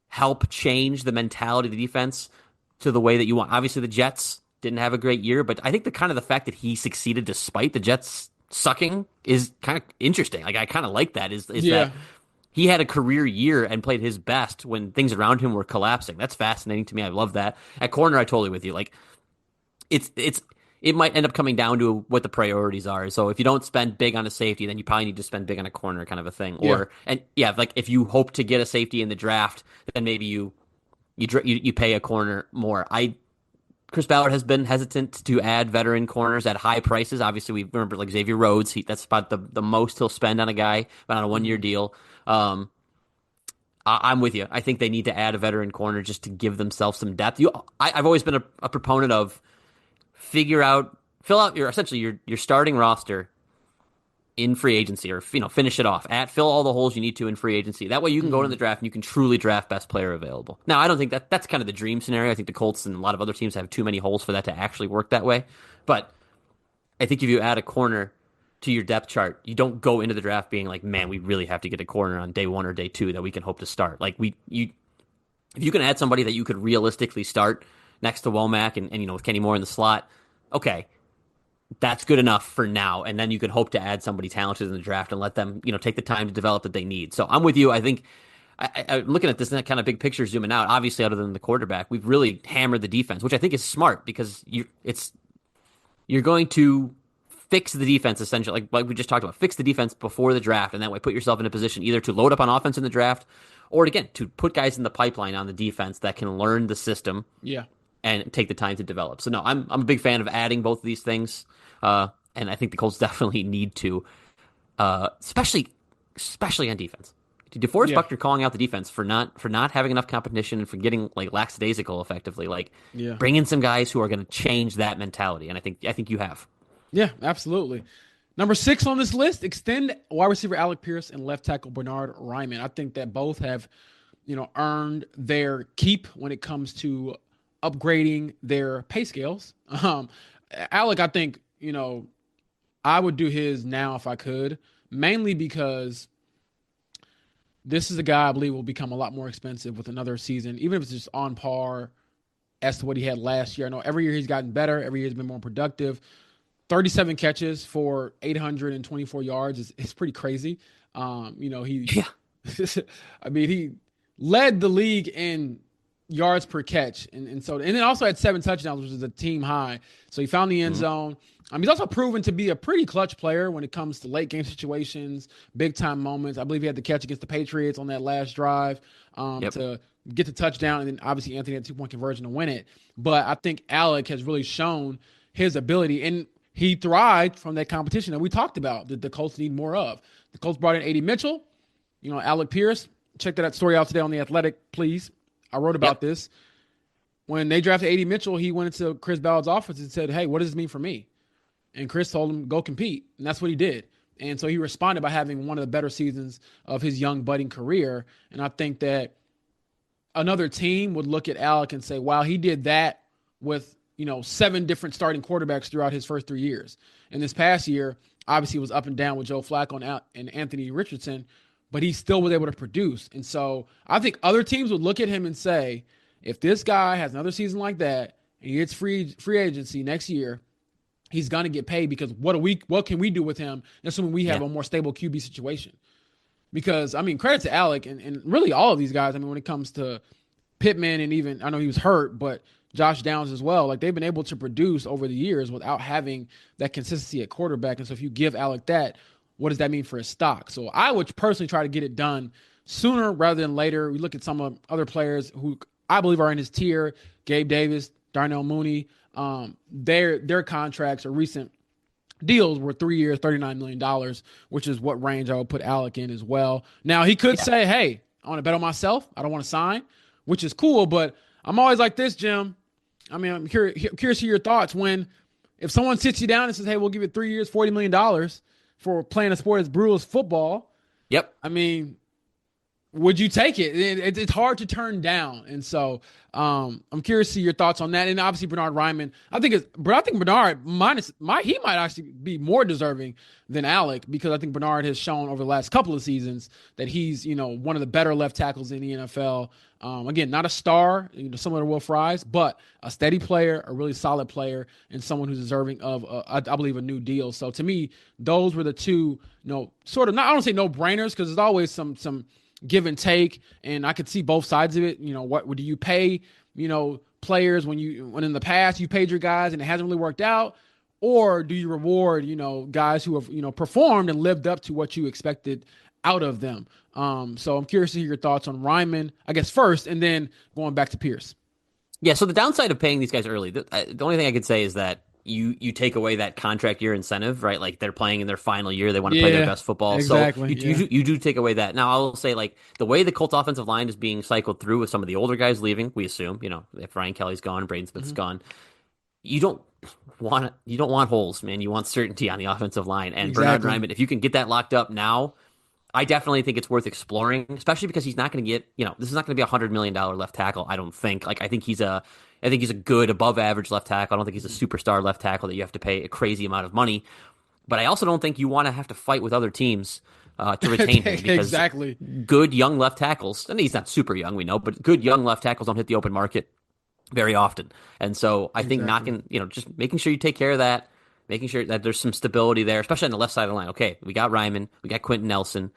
help change the mentality of the defense to the way that you want. Obviously the Jets didn't have a great year, but I think the fact that he succeeded despite the Jets sucking is kind of interesting. Like I kind of like that is that he had a career year and played his best when things around him were collapsing. That's fascinating to me. I love that. At corner, I totally with you. Like it might end up coming down to what the priorities are. So if you don't spend big on a safety, then you probably need to spend big on a corner, kind of a thing. Like if you hope to get a safety in the draft, then maybe you pay a corner more. Chris Ballard has been hesitant to add veteran corners at high prices. Obviously, we remember like Xavier Rhodes. That's about the most he'll spend on a guy, but on a 1-year deal. I'm with you. I think they need to add a veteran corner just to give themselves some depth. I've always been a proponent of fill out your starting roster in free agency, or finish it off. Fill all the holes you need to in free agency. That way you can go into the draft and you can truly draft best player available. Now, I don't think that's kind of the dream scenario. I think the Colts and a lot of other teams have too many holes for that to actually work that way. But I think if you add a corner to your depth chart, you don't go into the draft being like, man, we really have to get a corner on day 1 or day 2 that we can hope to start. Like if you can add somebody that you could realistically start next to Womack and with Kenny Moore in the slot, okay, that's good enough for now. And then you can hope to add somebody talented in the draft and let them, take the time to develop that they need. So I'm with you. I think I'm looking at this kind of big picture zooming out. Obviously, other than the quarterback, we've really hammered the defense, which I think is smart because you're going to fix the defense essentially, like we just talked about, fix the defense before the draft, and that way put yourself in a position either to load up on offense in the draft or again to put guys in the pipeline on the defense that can learn the system. Yeah. And take the time to develop. So no, I'm a big fan of adding both of these things. And I think the Colts definitely need to, especially on defense. DeForest Buckner calling out the defense for not having enough competition and for getting like lackadaisical effectively. Bring in some guys who are going to change that mentality, and I think you have. Yeah, absolutely. Number 6 on this list: extend wide receiver Alec Pierce and left tackle Bernard Ryman. I think that both have, earned their keep when it comes to upgrading their pay scales. Alec, I think, I would do his now if I could, mainly because this is a guy I believe will become a lot more expensive with another season, even if it's just on par as to what he had last year. I know every year he's gotten better. Every year he's been more productive. 37 catches for 824 yards is pretty crazy. He led the league in yards per catch. And then also had 7 touchdowns, which is a team high. So he found the end zone. He's also proven to be a pretty clutch player when it comes to late game situations, big time moments. I believe he had the catch against the Patriots on that last drive to get the touchdown. And then obviously Anthony had a 2-point conversion to win it. But I think Alec has really shown his ability, and he thrived from that competition that we talked about that the Colts need more of. The Colts brought in A.D. Mitchell, Alec Pierce. Check that story out today on The Athletic, please. I wrote about this. When they drafted A.D. Mitchell, he went into Chris Ballard's office and said, hey, what does this mean for me? And Chris told him, go compete. And that's what he did. And so he responded by having one of the better seasons of his young budding career. And I think that another team would look at Alec and say, wow, he did that with, 7 different starting quarterbacks throughout his first 3 years. And this past year, obviously, it was up and down with Joe Flacco and Anthony Richardson, but he still was able to produce. And so I think other teams would look at him and say, if this guy has another season like that and he gets free agency next year, he's going to get paid because what can we do with him, assuming we have a more stable QB situation? Because, credit to Alec and really all of these guys. When it comes to Pittman and even, I know he was hurt, but Josh Downs as well, like they've been able to produce over the years without having that consistency at quarterback. And so if you give Alec that, what does that mean for his stock? So I would personally try to get it done sooner rather than later. We look at some of other players who I believe are in his tier, Gabe Davis, Darnell Mooney. Their contracts or recent deals were 3 years, $39 million, which is what range I would put Alec in as well. Now, he could say, hey, I want to bet on myself. I don't want to sign, which is cool. But I'm always like this, Jim. I'm curious to hear your thoughts if someone sits you down and says, hey, we'll give you 3 years, $40 million for playing a sport as brutal as football. Yep. would you take it? It's hard to turn down. And so I'm curious to see your thoughts on that. And obviously Bernard Ryman, I think Bernard he might actually be more deserving than Alec, because I think Bernard has shown over the last couple of seasons that he's, one of the better left tackles in the NFL. Again, not a star, similar to Will Fries, but a steady player, a really solid player, and someone who's deserving of, I believe, a new deal. So to me, those were the two, sort of, not, I don't say no brainers, because there's always some give and take, and I could see both sides of it. What do you pay, players when in the past you paid your guys and it hasn't really worked out, or do you reward, guys who have, performed and lived up to what you expected out of them? So I'm curious to hear your thoughts on Ryman, I guess, first, and then going back to Pierce. Yeah. So the downside of paying these guys early, the only thing I could say is that you take away that contract year incentive, right? Like they're playing in their final year. They want to play their best football. Exactly. So you do take away that. Now I will say, like, the way the Colts offensive line is being cycled through with some of the older guys leaving, we assume, if Ryan Kelly's gone, Braden Smith's gone, you don't want holes, man. You want certainty on the offensive line. And Bernard Ryman, if you can get that locked up now, I definitely think it's worth exploring, especially because he's not going to get, this is not going to be $100 million left tackle, I don't think. Like, I think he's a good above average left tackle. I don't think he's a superstar left tackle that you have to pay a crazy amount of money. But I also don't think you want to have to fight with other teams to retain him, because good young left tackles, and he's not super young, we know, but good young left tackles don't hit the open market very often. And so I think just making sure you take care of that, making sure that there's some stability there, especially on the left side of the line. Okay, we got Ryman, we got Quentin Nelson.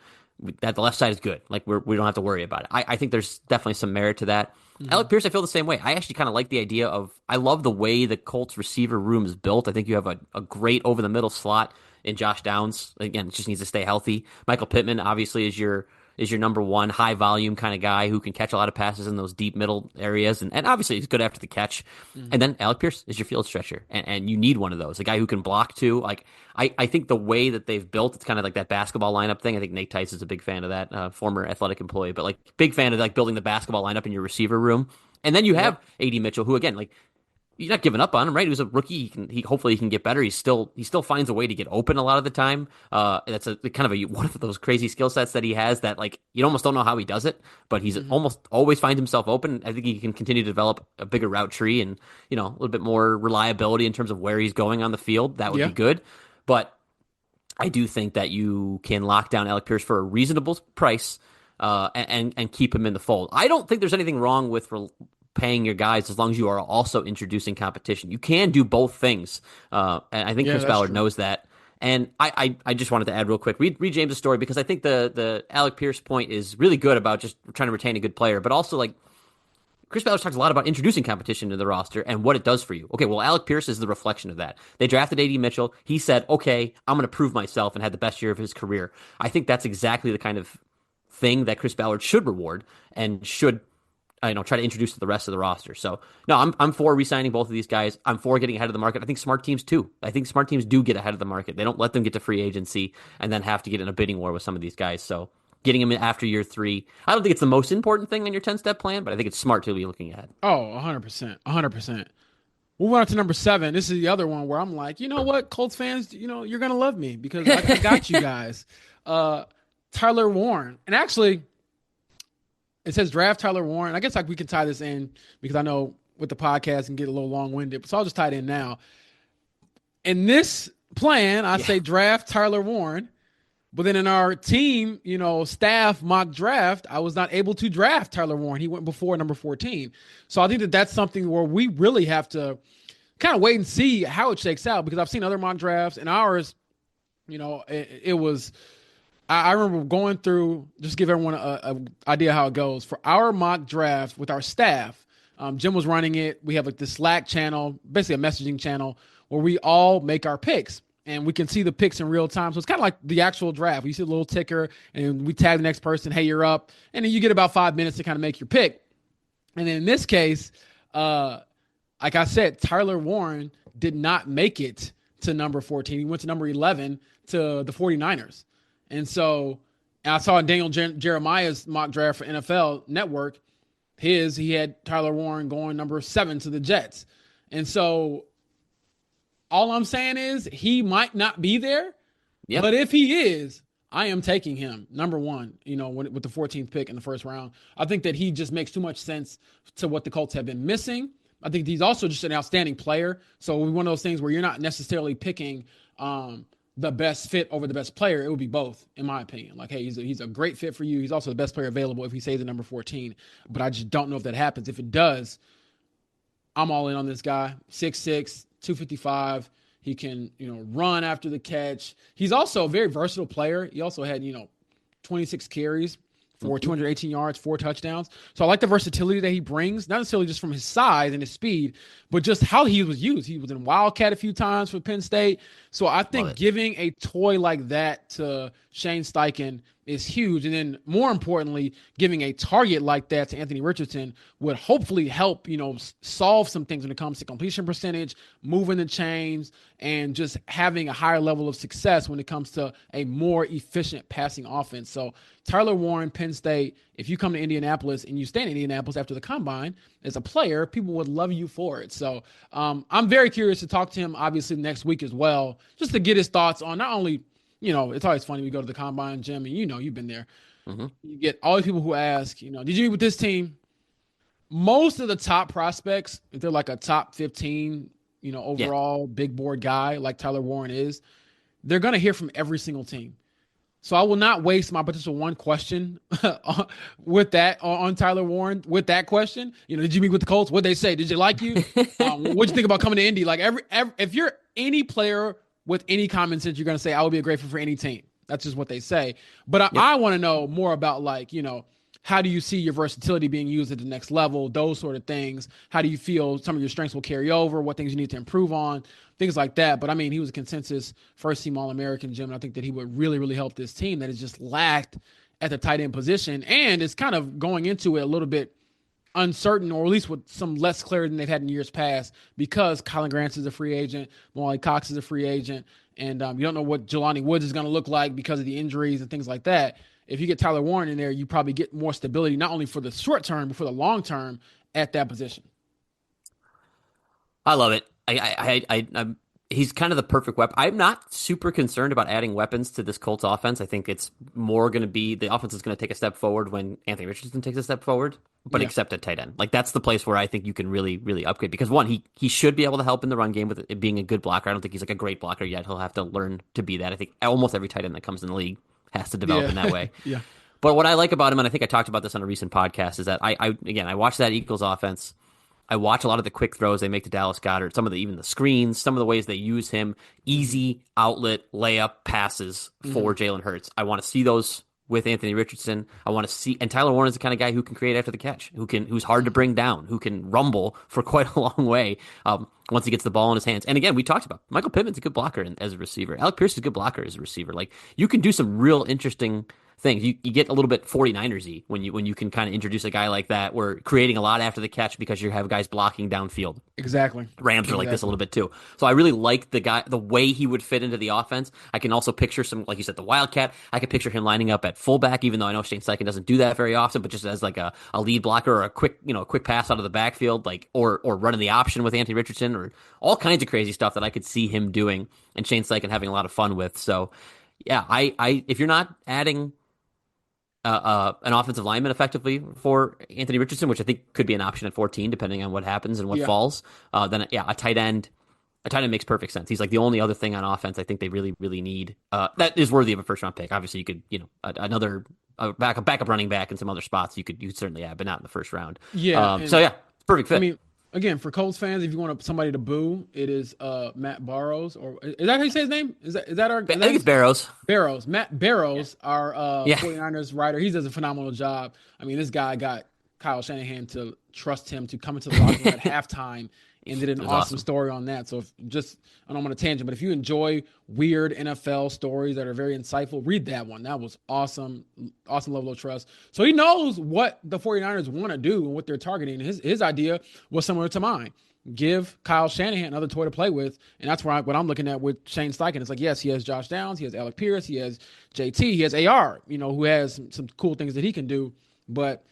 That the left side is good. Like, we don't have to worry about it. I think there's definitely some merit to that. Alec Pierce, I feel the same way. I actually kind of like the idea of, I love the way the Colts receiver room is built. I think you have a great over the middle slot in Josh Downs. Again, just needs to stay healthy. Michael Pittman obviously is your number one high volume kind of guy who can catch a lot of passes in those deep middle areas. And obviously he's good after the catch. And then Alec Pierce is your field stretcher. And you need one of those, a guy who can block too. Like, I think the way that they've built, it's kind of like that basketball lineup thing. I think Nate Tice is a big fan of that, former athletic employee, but like big fan of like building the basketball lineup in your receiver room. And then you have A.D. Mitchell, who, again, like, you're not giving up on him, right? He was a rookie. Hopefully he can get better. He still finds a way to get open a lot of the time. That's a kind of one of those crazy skill sets that he has that, like, you almost don't know how he does it, but he's almost always finds himself open. I think he can continue to develop a bigger route tree and, a little bit more reliability in terms of where he's going on the field. That would be good. But I do think that you can lock down Alec Pierce for a reasonable price and keep him in the fold. I don't think there's anything wrong with paying your guys as long as you are also introducing competition. You can do both things. And I think Chris Ballard knows that. And I just wanted to add real quick, read James' story, because I think the Alec Pierce point is really good about just trying to retain a good player, but also, like, Chris Ballard talks a lot about introducing competition to the roster and what it does for you. Okay, well, Alec Pierce is the reflection of that. They drafted A.D. Mitchell. He said, okay, I'm going to prove myself, and had the best year of his career. I think that's exactly the kind of thing that Chris Ballard should reward and should try to introduce to the rest of the roster. So, no, I'm for re-signing both of these guys. I'm for getting ahead of the market. I think smart teams too. I think smart teams do get ahead of the market. They don't let them get to free agency and then have to get in a bidding war with some of these guys. So getting them in after year 3, I don't think it's the most important thing on your 10-step plan, but I think it's smart to be looking at. Oh, 100%. 100%. Moving on to number 7. This is the other one where I'm like, you know what, Colts fans, you're going to love me because I got you guys. Tyler Warren. And actually, it says draft Tyler Warren. I guess we can tie this in because I know with the podcast and get a little long-winded, so I'll just tie it in now. In this plan, I say draft Tyler Warren, but then in our team, staff mock draft, I was not able to draft Tyler Warren. He went before number 14. So I think that's something where we really have to kind of wait and see how it shakes out, because I've seen other mock drafts, and ours, it was – I remember going through, just to give everyone an idea how it goes. For our mock draft with our staff, Jim was running it. We have like this Slack channel, basically a messaging channel, where we all make our picks. And we can see the picks in real time. So it's kind of like the actual draft. You see a little ticker, and we tag the next person, hey, you're up. And then you get about 5 minutes to kind of make your pick. And then in this case, like I said, Tyler Warren did not make it to number 14. He went to number 11 to the 49ers. And so I saw Daniel Jeremiah's mock draft for NFL Network. He had Tyler Warren going number 7 to the Jets. And so all I'm saying is he might not be there. Yep. But if he is, I am taking him number one, with the 14th pick in the first round. I think that he just makes too much sense to what the Colts have been missing. I think he's also just an outstanding player. So one of those things where you're not necessarily picking the best fit over the best player. It would be both, in my opinion. Like, hey, he's a great fit for you. He's also the best player available if he stays at number 14. But I just don't know if that happens. If it does, I'm all in on this guy. 6'6", 255. He can, run after the catch. He's also a very versatile player. He also had, 26 carries for 218 yards, 4 touchdowns. So I like the versatility that he brings, not necessarily just from his size and his speed, but just how he was used. He was in Wildcat a few times for Penn State. So I think giving a toy like that to Shane Steichen is huge. And then more importantly, giving a target like that to Anthony Richardson would hopefully help, solve some things when it comes to completion percentage, moving the chains, and just having a higher level of success when it comes to a more efficient passing offense. So Tyler Warren, Penn State, if you come to Indianapolis and you stay in Indianapolis after the combine as a player, people would love you for it. So I'm very curious to talk to him, obviously, next week as well, just to get his thoughts on not only, it's always funny. We go to the combine, Jim, and you've been there. Mm-hmm. You get all these people who ask, did you meet with this team? Most of the top prospects, if they're like a top 15, overall big board guy like Tyler Warren is, they're going to hear from every single team. So I will not waste my potential one question with that on Tyler Warren with that question. Did you meet with the Colts? What'd they say? Did you like you? What'd you think about coming to Indy? Like if you're any player with any common sense, you're going to say, I would be a great fit for any team. That's just what they say. But I want to know more about how do you see your versatility being used at the next level? Those sort of things. How do you feel some of your strengths will carry over? What things you need to improve on? Things like that. But he was a consensus first-team All-American, Jim, and I think that he would really, really help this team that has just lacked at the tight end position and is kind of going into it a little bit uncertain, or at least with some less clarity than they've had in years past, because Colin Grant is a free agent, Molly Cox is a free agent, and you don't know what Jelani Woods is going to look like because of the injuries and things like that. If you get Tyler Warren in there, you probably get more stability, not only for the short term, but for the long term at that position. I love it. He's kind of the perfect weapon. I'm not super concerned about adding weapons to this Colts offense. I think it's more going to be the offense is going to take a step forward when Anthony Richardson takes a step forward, but except at tight end. Like that's the place where I think you can really, really upgrade, because one, he should be able to help in the run game with it being a good blocker. I don't think he's like a great blocker yet. He'll have to learn to be that. I think almost every tight end that comes in the league has to develop in that way. Yeah. But what I like about him, and I think I talked about this on a recent podcast, is that I watched that Eagles offense. I watch a lot of the quick throws they make to Dallas Goedert, even the screens, some of the ways they use him, easy outlet layup passes for Jalen Hurts. I want to see those with Anthony Richardson. I want to see, and Tyler Warren is the kind of guy who can create after the catch, who's hard to bring down, who can rumble for quite a long way once he gets the ball in his hands. And again, we talked about Michael Pittman's a good blocker as a receiver. Alec Pierce is a good blocker as a receiver. Like you can do some real interesting things. You get a little bit 49ers-y when you can kind of introduce a guy like that. We're creating a lot after the catch because you have guys blocking downfield. Exactly. Rams are like this a little bit too. So I really like the way he would fit into the offense. I can also picture some, like you said, the Wildcat. I could picture him lining up at fullback, even though I know Shane Steichen doesn't do that very often, but just as like a lead blocker or a quick pass out of the backfield, like or running the option with Anthony Richardson, or all kinds of crazy stuff that I could see him doing and Shane Steichen having a lot of fun with. So yeah, I if you're not adding an offensive lineman effectively for Anthony Richardson, which I think could be an option at 14, depending on what happens and what falls. Then a tight end makes perfect sense. He's like the only other thing on offense I think they really, really need that is worthy of a first round pick. Obviously, you could another backup running back in some other spots you could certainly add, but not in the first round. Yeah. Perfect fit. I mean, again, for Colts fans, if you want somebody to boo, it is Matt Barrows, or is that how you say his name? Is that our? I think it's Barrows. Barrows. Matt Barrows, our 49ers writer. He does a phenomenal job. I mean, this guy got Kyle Shanahan to trust him to come into the locker room at halftime and did an awesome story on that. So I don't want to tangent, but if you enjoy weird NFL stories that are very insightful, read that one. That was awesome. Awesome level of trust. So he knows what the 49ers want to do and what they're targeting. His idea was similar to mine. Give Kyle Shanahan another toy to play with. And that's what I'm looking at with Shane Steichen. It's like, yes, he has Josh Downs, he has Alec Pierce, he has JT, he has AR, who has some cool things that he can do. But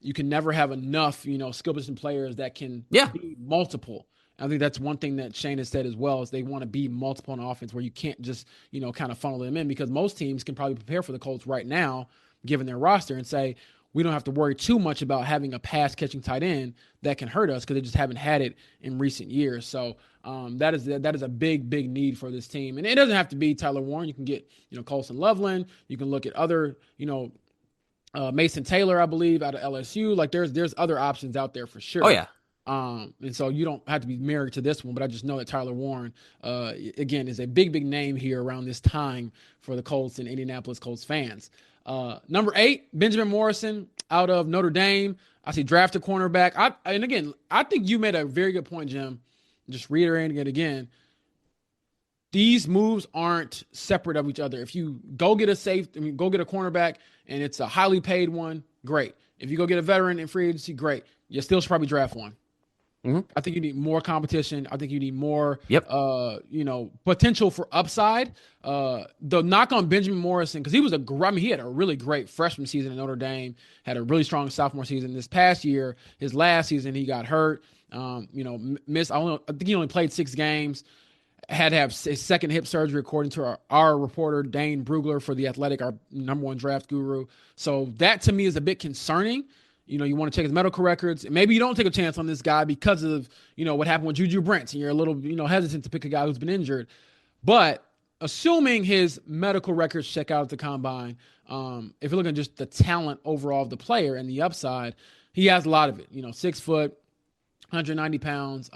you can never have enough, skill position players that can be multiple. I think that's one thing that Shane has said as well, is they want to be multiple on offense where you can't just, kind of funnel them in, because most teams can probably prepare for the Colts right now, given their roster, and say, we don't have to worry too much about having a pass catching tight end that can hurt us, because they just haven't had it in recent years. So that is a big need for this team. And it doesn't have to be Tyler Warren. You can get, Colson Loveland. You can look at other, Mason Taylor, I believe, out of LSU. Like there's other options out there for sure. Oh yeah. And so you don't have to be married to this one, but I just know that Tyler Warren, again, is a big name here around this time for the Colts and Indianapolis Colts fans. Number 8, Benjamin Morrison out of Notre Dame. I see drafted cornerback. I think you made a very good point, Jim. Just reiterating it again. These moves aren't separate of each other. If you go get a cornerback and it's a highly paid one, great. If you go get a veteran in free agency, great. You still should probably draft one. Mm-hmm. I think you need more competition. I think you need more, potential for upside. The knock on Benjamin Morrison, because he had a really great freshman season at Notre Dame, had a really strong sophomore season. This past year, his last season, he got hurt. I think he only played 6 games. Had to have his second hip surgery, according to our reporter, Dane Brugler, for The Athletic, our number 1 draft guru. So that to me is a bit concerning. You want to check his medical records. Maybe you don't take a chance on this guy because of, what happened with Juju Brents, and you're a little, hesitant to pick a guy who's been injured. But assuming his medical records check out at the combine, if you're looking at just the talent overall of the player and the upside, he has a lot of it. 6 foot, 190 pounds.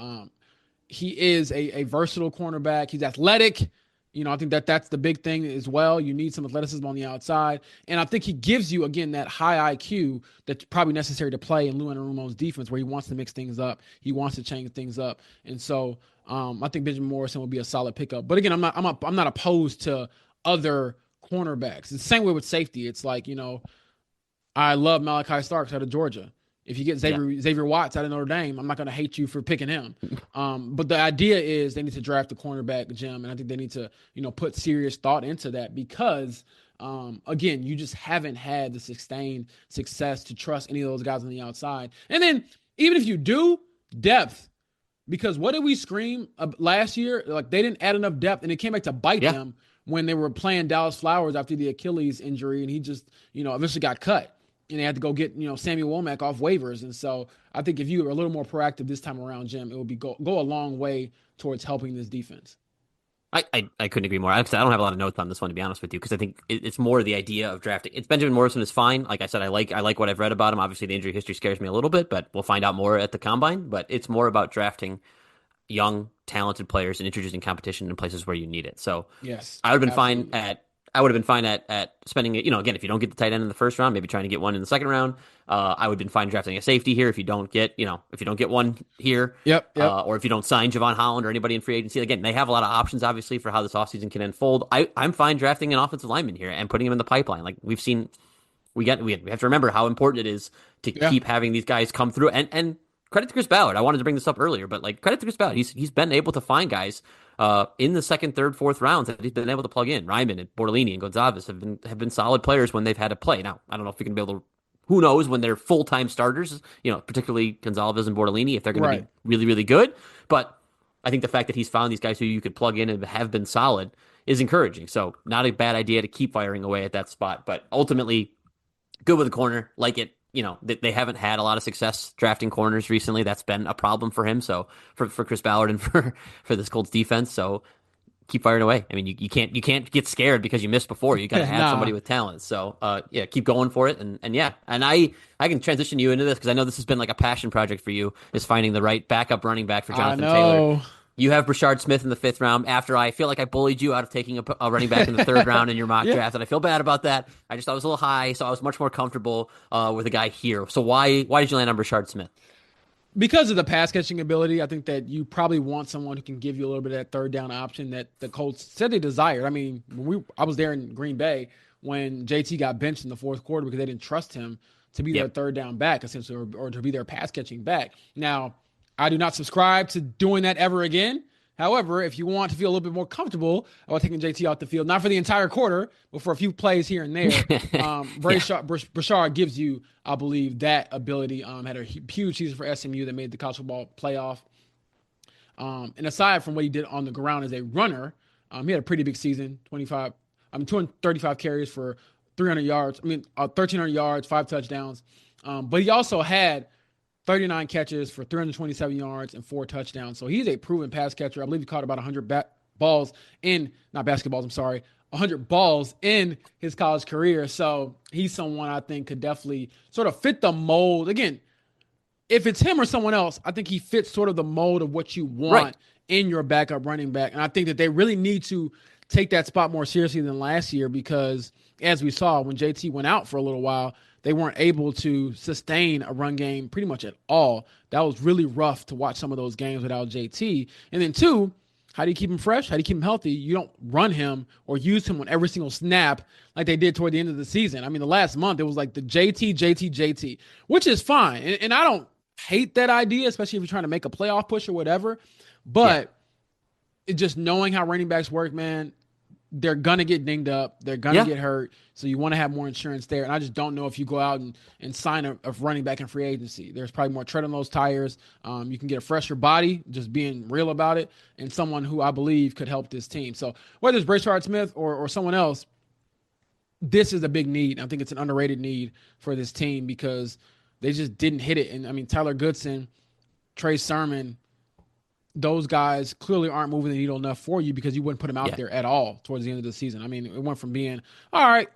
He is a versatile cornerback. He's athletic. I think that's the big thing as well. You need some athleticism on the outside. And I think he gives you, again, that high IQ that's probably necessary to play in Lou Anarumo's defense, where he wants to mix things up. He wants to change things up. And so I think Benjamin Morrison will be a solid pickup. But again, I'm not opposed to other cornerbacks. It's the same way with safety. It's like, I love Malachi Starks out of Georgia. If you get Xavier Watts out of Notre Dame, I'm not going to hate you for picking him. But the idea is they need to draft a cornerback, Jim, and I think they need to, put serious thought into that, because, again, you just haven't had the sustained success to trust any of those guys on the outside. And then even if you do, depth, because what did we scream last year? Like, they didn't add enough depth, and it came back to bite them when they were playing Dallas Flowers after the Achilles injury, and he just, eventually got cut. And they had to go get, Samuel Womack off waivers. And so I think if you were a little more proactive this time around, Jim, it would be go a long way towards helping this defense. I couldn't agree more. I don't have a lot of notes on this one, to be honest with you, because I think it's more the idea of drafting. Benjamin Morrison is fine. Like I said, I like what I've read about him. Obviously, the injury history scares me a little bit, but we'll find out more at the combine. But it's more about drafting young, talented players and introducing competition in places where you need it. So yes, I would have been fine at spending it. Again, if you don't get the tight end in the first round, maybe trying to get one in the second round. I would have been fine drafting a safety here if you don't get one here. Yep. Or if you don't sign Javon Holland or anybody in free agency. Again, they have a lot of options, obviously, for how this offseason can unfold. I'm fine drafting an offensive lineman here and putting him in the pipeline. Like we've seen, we have to remember how important it is to keep having these guys come through. And credit to Chris Ballard. I wanted to bring this up earlier, but credit to Chris Ballard. He's been able to find guys in the second, third, fourth rounds that he's been able to plug in. Ryman and Bortolini and Gonzalez have been solid players when they've had to play. Now, I don't know if we can be able to. Who knows when they're full-time starters? Particularly Gonzalez and Bortolini, if they're going to be really, really good. But I think the fact that he's found these guys who you could plug in and have been solid is encouraging. So not a bad idea to keep firing away at that spot. But ultimately, good with the corner. Like it. They haven't had a lot of success drafting corners recently. That's been a problem for him. So for Chris Ballard and for this Colts defense. So keep firing away. I mean, you can't get scared because you missed before. You got to have somebody with talent. So keep going for it. And I can transition you into this because I know this has been like a passion project for you, is finding the right backup running back for Jonathan Taylor. You have Brashard Smith in the 5th round after I feel like I bullied you out of taking a running back in the 3rd round in your mock draft, and I feel bad about that. I just thought it was a little high, so I was much more comfortable with a guy here. So why did you land on Brashard Smith? Because of the pass catching ability. I think that you probably want someone who can give you a little bit of that third down option that the Colts said they desired. I mean, I was there in Green Bay when JT got benched in the 4th quarter because they didn't trust him to be their third down back, essentially, or to be their pass catching back. Now, I do not subscribe to doing that ever again. However, if you want to feel a little bit more comfortable about taking JT off the field, not for the entire quarter, but for a few plays here and there, Brashard gives you, I believe, that ability. Had a huge season for SMU that made the college football playoff. And aside from what he did on the ground as a runner, he had a pretty big season, 235 carries for 300 yards. 1,300 yards, 5 touchdowns. But he also had 39 catches for 327 yards and 4 touchdowns. So he's a proven pass catcher. I believe he caught about 100 balls in, not basketballs, I'm sorry, 100 balls in his college career. So he's someone I think could definitely sort of fit the mold. Again, if it's him or someone else, I think he fits sort of the mold of what you want in your backup running back. And I think that they really need to take that spot more seriously than last year because, as we saw, when JT went out for a little while, they weren't able to sustain a run game pretty much at all. That was really rough to watch some of those games without JT. And then 2, how do you keep him fresh? How do you keep him healthy? You don't run him or use him on every single snap like they did toward the end of the season. I mean, the last month, it was like the JT, which is fine. And I don't hate that idea, especially if you're trying to make a playoff push or whatever. But just knowing how running backs work, man, they're going to get dinged up. They're going to get hurt. So you want to have more insurance there. And I just don't know if you go out and sign a running back in free agency. There's probably more tread on those tires. You can get a fresher body, just being real about it, and someone who I believe could help this team. So whether it's Brashard Smith or someone else, this is a big need. I think it's an underrated need for this team because they just didn't hit it. And, I mean, Tyler Goodson, Trey Sermon, those guys clearly aren't moving the needle enough for you because you wouldn't put them out there at all towards the end of the season. I mean, it went from being, all right,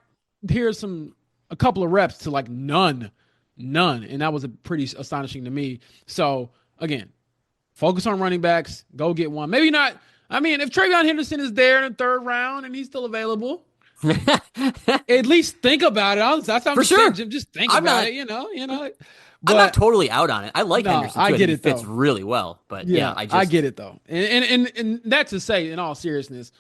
here's a couple of reps to like none. And that was pretty astonishing to me. So again, focus on running backs, go get one. Maybe not. I mean, if TreVeyon Henderson is there in the 3rd round and he's still available, at least think about it. That's how I'm saying, Jim, just think about it, you know. But I'm not totally out on it. I like Henderson too. I get it fits really well. But I get it though. And that to say, in all seriousness,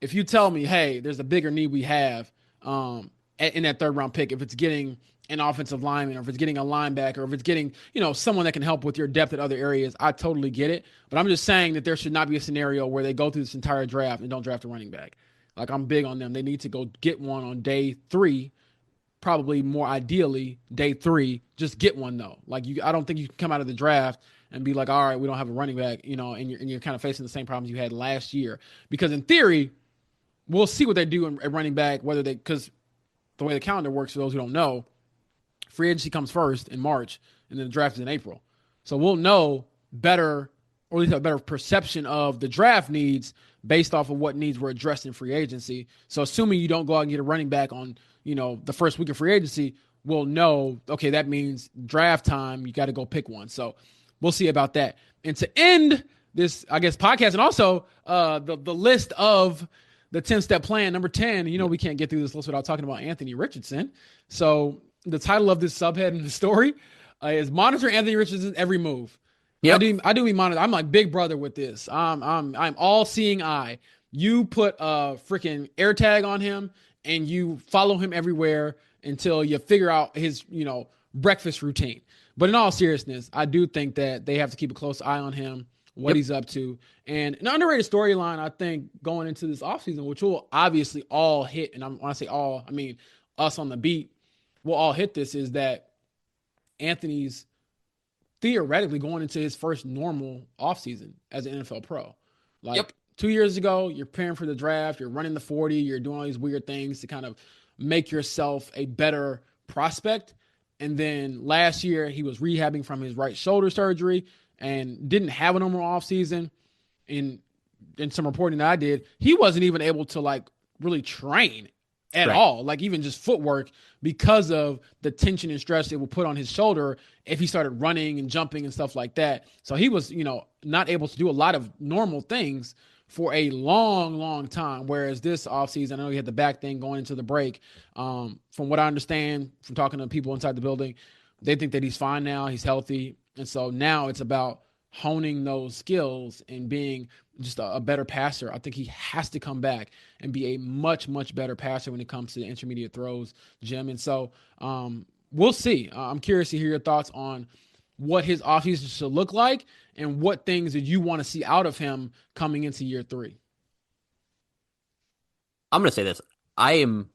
if you tell me, hey, there's a bigger need we have in that 3rd round pick, if it's getting an offensive lineman, or if it's getting a linebacker, or if it's getting, someone that can help with your depth at other areas, I totally get it. But I'm just saying that there should not be a scenario where they go through this entire draft and don't draft a running back. Like, I'm big on them. They need to go get one on day 3. Probably more ideally day 3, just get one though. Like I don't think you can come out of the draft and be like, all right, we don't have a running back, and you're kind of facing the same problems you had last year. Because in theory, we'll see what they do at running back, because the way the calendar works, for those who don't know, free agency comes first in March and then the draft is in April. So we'll know better, or at least have a better perception of the draft needs based off of what needs were addressed in free agency. So assuming you don't go out and get a running back on, the first week of free agency, we'll know, okay, that means draft time, you got to go pick one. So we'll see about that. And to end this, I guess, podcast, and also the list of the 10-step plan, number 10, we can't get through this list without talking about Anthony Richardson. So the title of this subhead in the story is Monitor Anthony Richardson's Every Move. Yep. I do mean monitor. I'm like Big Brother with this. I'm all-seeing eye. You put a freaking AirTag on him, and you follow him everywhere until you figure out his, breakfast routine. But in all seriousness, I do think that they have to keep a close eye on him, what he's up to. And an underrated storyline, I think, going into this offseason, which we'll obviously all hit, and when I say all, I mean us on the beat, we'll all hit this, is that Anthony's theoretically going into his first normal offseason as an NFL pro. 2 years ago, you're preparing for the draft, you're running the 40, you're doing all these weird things to kind of make yourself a better prospect. And then last year, he was rehabbing from his right shoulder surgery and didn't have a normal offseason. In some reporting that I did, he wasn't even able to really train at all, even just footwork, because of the tension and stress it will put on his shoulder if he started running and jumping and stuff like that. So he was, not able to do a lot of normal things for a long, long time. Whereas this offseason, I know he had the back thing going into the break. From what I understand from talking to people inside the building, they think that he's fine now. He's healthy. And so now it's about honing those skills and being just a better passer. I think he has to come back and be a much, much better passer when it comes to the intermediate throws, Jim. And so we'll see. I'm curious to hear your thoughts on what his offseason should look like and what things that you want to see out of him coming into year 3. I'm going to say this. I am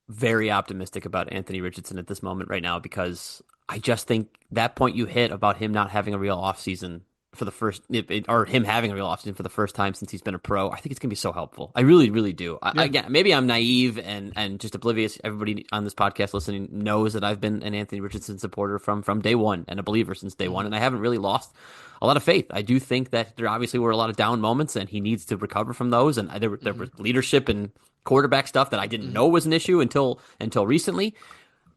very optimistic about Anthony Richardson at this moment right now, because I just think that point you hit about him not having a real offseason for the first, or him having a real offseason for the first time since he's been a pro, I think it's going to be so helpful. I really, really do. Again, maybe I'm naive and just oblivious. Everybody on this podcast listening knows that I've been an Anthony Richardson supporter from day one and a believer since day one, and I haven't really lost a lot of faith. I do think that there obviously were a lot of down moments, and he needs to recover from those. And there was leadership and quarterback stuff that I didn't know was an issue until recently.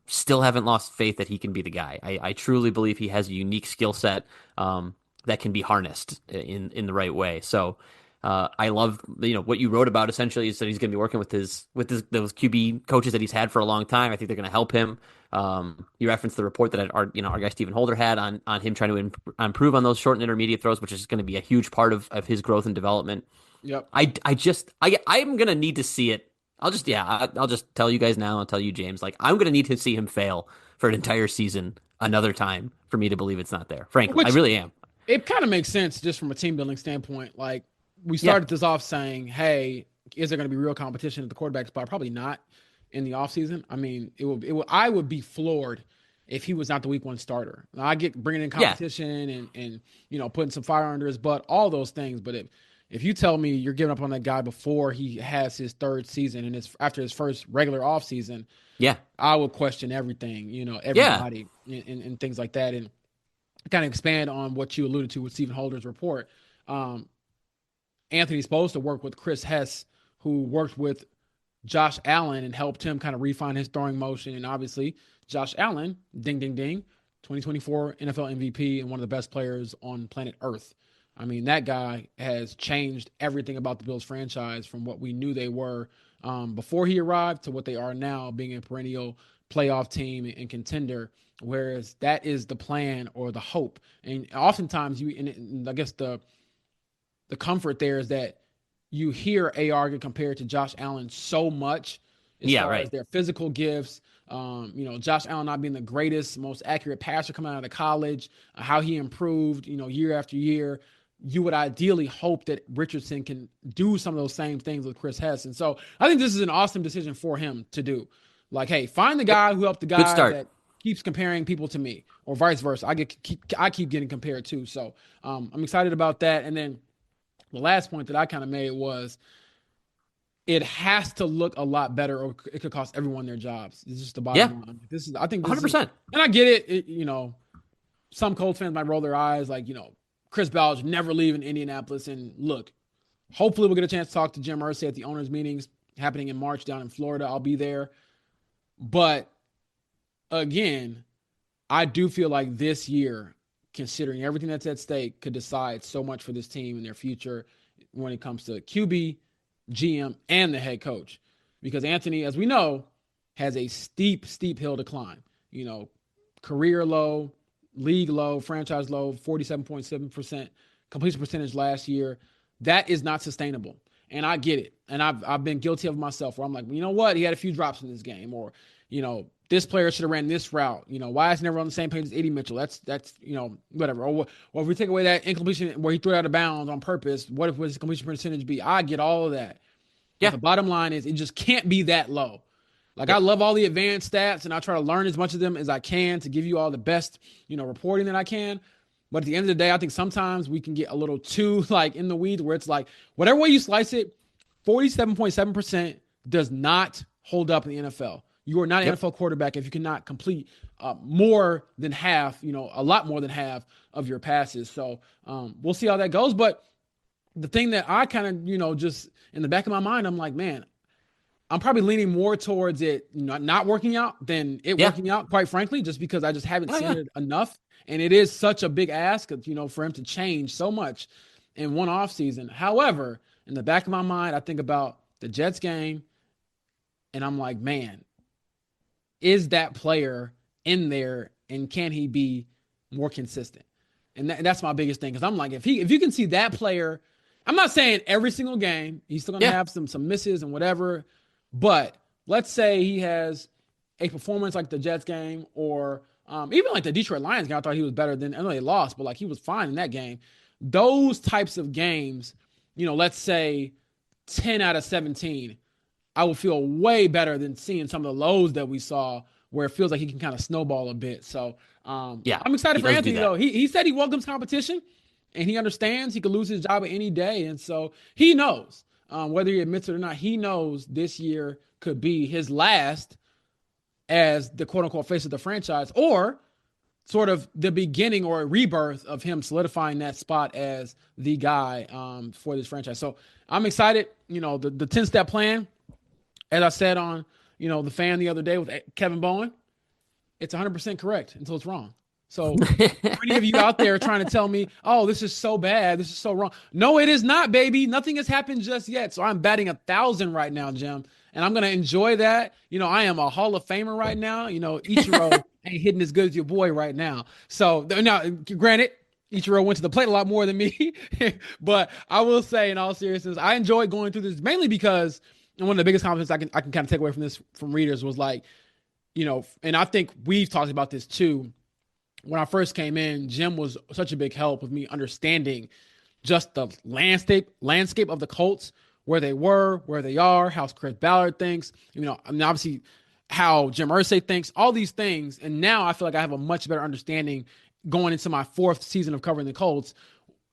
Still haven't lost faith that he can be the guy. I truly believe he has a unique skill set that can be harnessed in the right way. So I love what you wrote about. Essentially, is that he's going to be working with those QB coaches that he's had for a long time. I think they're going to help him. You referenced the report that our guy Stephen Holder had on him trying to improve on those short and intermediate throws, which is going to be a huge part of his growth and development. Yep. I'm going to need to see it. I'll just tell you guys now. I'll tell you, James. Like, I'm going to need to see him fail for an entire season another time for me to believe it's not there. Frankly, I really am. It kind of makes sense just from a team building standpoint. Like, we started this off saying, hey, is there going to be real competition at the quarterback spot? Probably not in the offseason. I mean, I would be floored if he was not the week one starter. I get bringing in competition and putting some fire under his butt, all those things. But if you tell me you're giving up on that guy before he has his third season and after his first regular offseason, I would question everything, everybody and things like that. And kind of expand on what you alluded to with Stephen Holder's report. Anthony's supposed to work with Chris Hess, who worked with Josh Allen and helped him kind of refine his throwing motion. And obviously, Josh Allen, ding, ding, ding, 2024 NFL MVP and one of the best players on planet Earth. I mean, that guy has changed everything about the Bills franchise from what we knew they were before he arrived to what they are now, being a perennial playoff team and contender, whereas that is the plan or the hope. And oftentimes I guess the comfort there is that you hear AR get compared to Josh Allen so much as far as their physical gifts. Josh Allen not being the greatest, most accurate passer coming out of college, how he improved, year after year. You would ideally hope that Richardson can do some of those same things with Chris Hess. And so I think this is an awesome decision for him to do. Like, hey, find the guy who helped the guy that keeps comparing people to me, or vice versa. I keep getting compared too. So I'm excited about that. And then the last point that I kind of made was it has to look a lot better, or it could cost everyone their jobs. It's just the bottom line. I think 100%. And I get it. Some Colts fans might roll their eyes, like, Chris Ballage never leaving Indianapolis. And look, hopefully we'll get a chance to talk to Jim Irsay at the owners' meetings happening in March down in Florida. I'll be there. But again, I do feel like this year, considering everything that's at stake, could decide so much for this team and their future when it comes to QB, GM, and the head coach. Because Anthony, as we know, has a steep hill to climb. Career low, league low, franchise low, 47.7% completion percentage last year. That is not sustainable. And I get it. And I've been guilty of myself where I'm like, you know what? He had a few drops in this game, or, this player should have ran this route. Why is he never on the same page as Eddie Mitchell? That's whatever. Or if we take away that incompletion where he threw it out of bounds on purpose, what if his completion percentage be? I get all of that. Yeah. But the bottom line is it just can't be that low. Like, I love all the advanced stats, and I try to learn as much of them as I can to give you all the best, reporting that I can. But at the end of the day, I think sometimes we can get a little too, in the weeds, where it's like, whatever way you slice it, 47.7% does not hold up in the NFL. You are not an NFL quarterback if you cannot complete more than half, a lot more than half of your passes. So we'll see how that goes. But the thing that I kind of, just in the back of my mind, I'm like, man, I'm probably leaning more towards it not working out than it working out, quite frankly, just because I just haven't seen it enough. And it is such a big ask, for him to change so much in one offseason. However, in the back of my mind, I think about the Jets game, and I'm like, man, is that player in there, and can he be more consistent? And that's my biggest thing, because I'm like, if you can see that player, I'm not saying every single game, he's still going to have some misses and whatever, but let's say he has a performance like the Jets game, or even like the Detroit Lions game. I thought he was better than, I know they lost, but he was fine in that game. Those types of games, let's say 10 out of 17, I will feel way better than seeing some of the lows that we saw where it feels like he can kind of snowball a bit. So I'm excited for Anthony, though. He said he welcomes competition, and he understands he could lose his job any day. And so he knows, whether he admits it or not, he knows this year could be his last as the quote unquote face of the franchise, or sort of the beginning or a rebirth of him solidifying that spot as the guy for this franchise. So I'm excited. The 10-step plan, as I said on, the Fan the other day with Kevin Bowen, it's 100% correct until it's wrong. So for any of you out there trying to tell me, oh, this is so bad, this is so wrong. No, it is not, baby. Nothing has happened just yet. So I'm batting 1,000 right now, Jim. And I'm going to enjoy that. I am a Hall of Famer right now. Ichiro ain't hitting as good as your boy right now. So now, granted, Ichiro went to the plate a lot more than me. But I will say, in all seriousness, I enjoy going through this mainly because one of the biggest compliments I can kind of take away from this from readers was like, and I think we've talked about this too. When I first came in, Jim was such a big help with me understanding just the landscape of the Colts, where they were, where they are, how Chris Ballard thinks, obviously how Jim Irsay thinks, all these things. And now I feel like I have a much better understanding going into my 4th season of covering the Colts,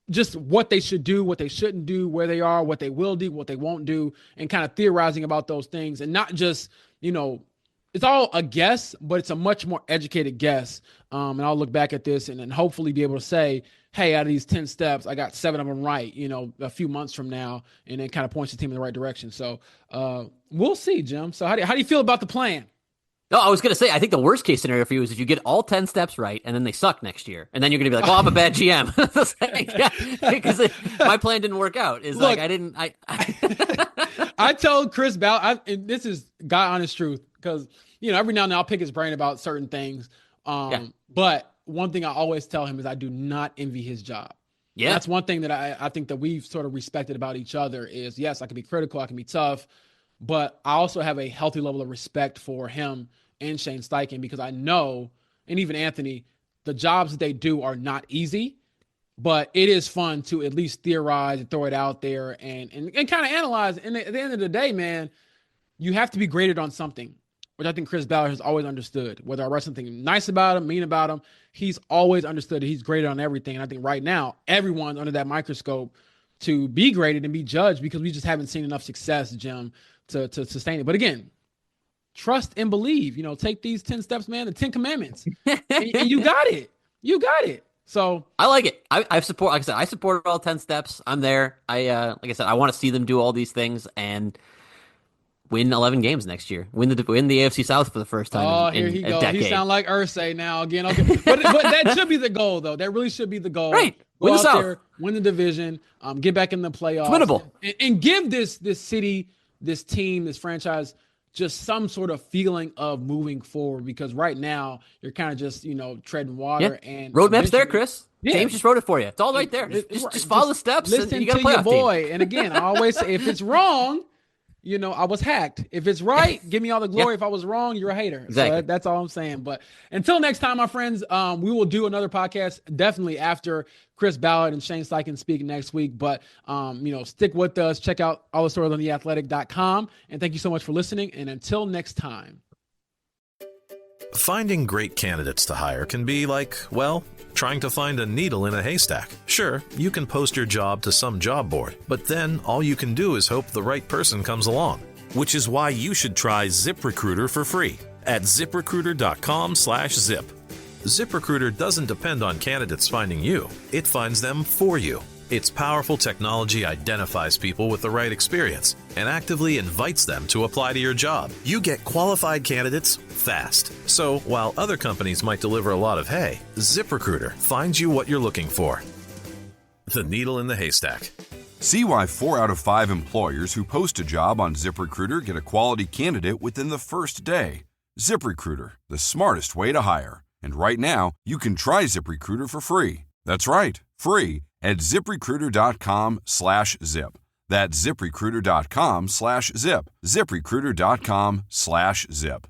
just what they should do, what they shouldn't do, where they are, what they will do, what they won't do, and kind of theorizing about those things. And not just, it's all a guess, but it's a much more educated guess. And I'll look back at this and hopefully be able to say, hey, out of these 10 steps, I got 7 of them right, a few months from now, and it kind of points the team in the right direction. So we'll see, Jim. So how do you feel about the plan? No, I was going to say, I think the worst case scenario for you is if you get all 10 steps right and then they suck next year. And then you're going to be like, well, I'm a bad GM. Because my plan didn't work out. Look, I told Chris Ballard, and this is God honest truth, because, every now and then I'll pick his brain about certain things. But one thing I always tell him is I do not envy his job. Yeah. That's one thing that I think that we've sort of respected about each other is, yes, I can be critical, I can be tough, but I also have a healthy level of respect for him and Shane Steichen, because I know, and even Anthony, the jobs that they do are not easy, but it is fun to at least theorize and throw it out there and kind of analyze. And at the end of the day, man, you have to be graded on something, which I think Chris Ballard has always understood. Whether I write something nice about him, mean about him, he's always understood that he's graded on everything. And I think right now, everyone's under that microscope to be graded and be judged, because we just haven't seen enough success, Jim, to sustain it. But again, trust and believe. Take these 10 steps, man, the 10 commandments. and you got it. You got it. So I like it. I support, like I said, I support all 10 steps. I'm there. Like I said, I want to see them do all these things and win 11 games next year. Win the AFC South for the first time in he a goes. decade. He sound like Irsay now again. Okay, but that should be the goal, though. That really should be the goal. Right. Go Win the out South. there, win the division, get back in the playoffs. It's winnable. And give this city, this team, this franchise just some sort of feeling of moving forward, because right now you're kind of just, treading water. Yeah. And roadmap's there, Chris. Yeah. James just wrote it for you. It's all right there. Just follow the steps. Listen and you got to a playoff your boy. team. And again, I always say, if it's wrong, I was hacked. If it's right, give me all the glory. If I was wrong, you're a hater. Exactly. So that's all I'm saying. But until next time, my friends, we will do another podcast definitely after Chris Ballard and Shane Steichen speak next week. But, stick with us. Check out all the stories on theathletic.com. And thank you so much for listening. And until next time. Finding great candidates to hire can be like, well, trying to find a needle in a haystack. Sure, you can post your job to some job board, but then all you can do is hope the right person comes along. Which is why you should try ZipRecruiter for free at ZipRecruiter.com/zip. ZipRecruiter doesn't depend on candidates finding you. It finds them for you. Its powerful technology identifies people with the right experience and actively invites them to apply to your job. You get qualified candidates fast. So while other companies might deliver a lot of hay, ZipRecruiter finds you what you're looking for. The needle in the haystack. See why 4 out of 5 employers who post a job on ZipRecruiter get a quality candidate within the first day. ZipRecruiter, the smartest way to hire. And right now, you can try ZipRecruiter for free. That's right, free at ZipRecruiter.com/zip. That's ZipRecruiter.com/zip. ZipRecruiter.com/zip.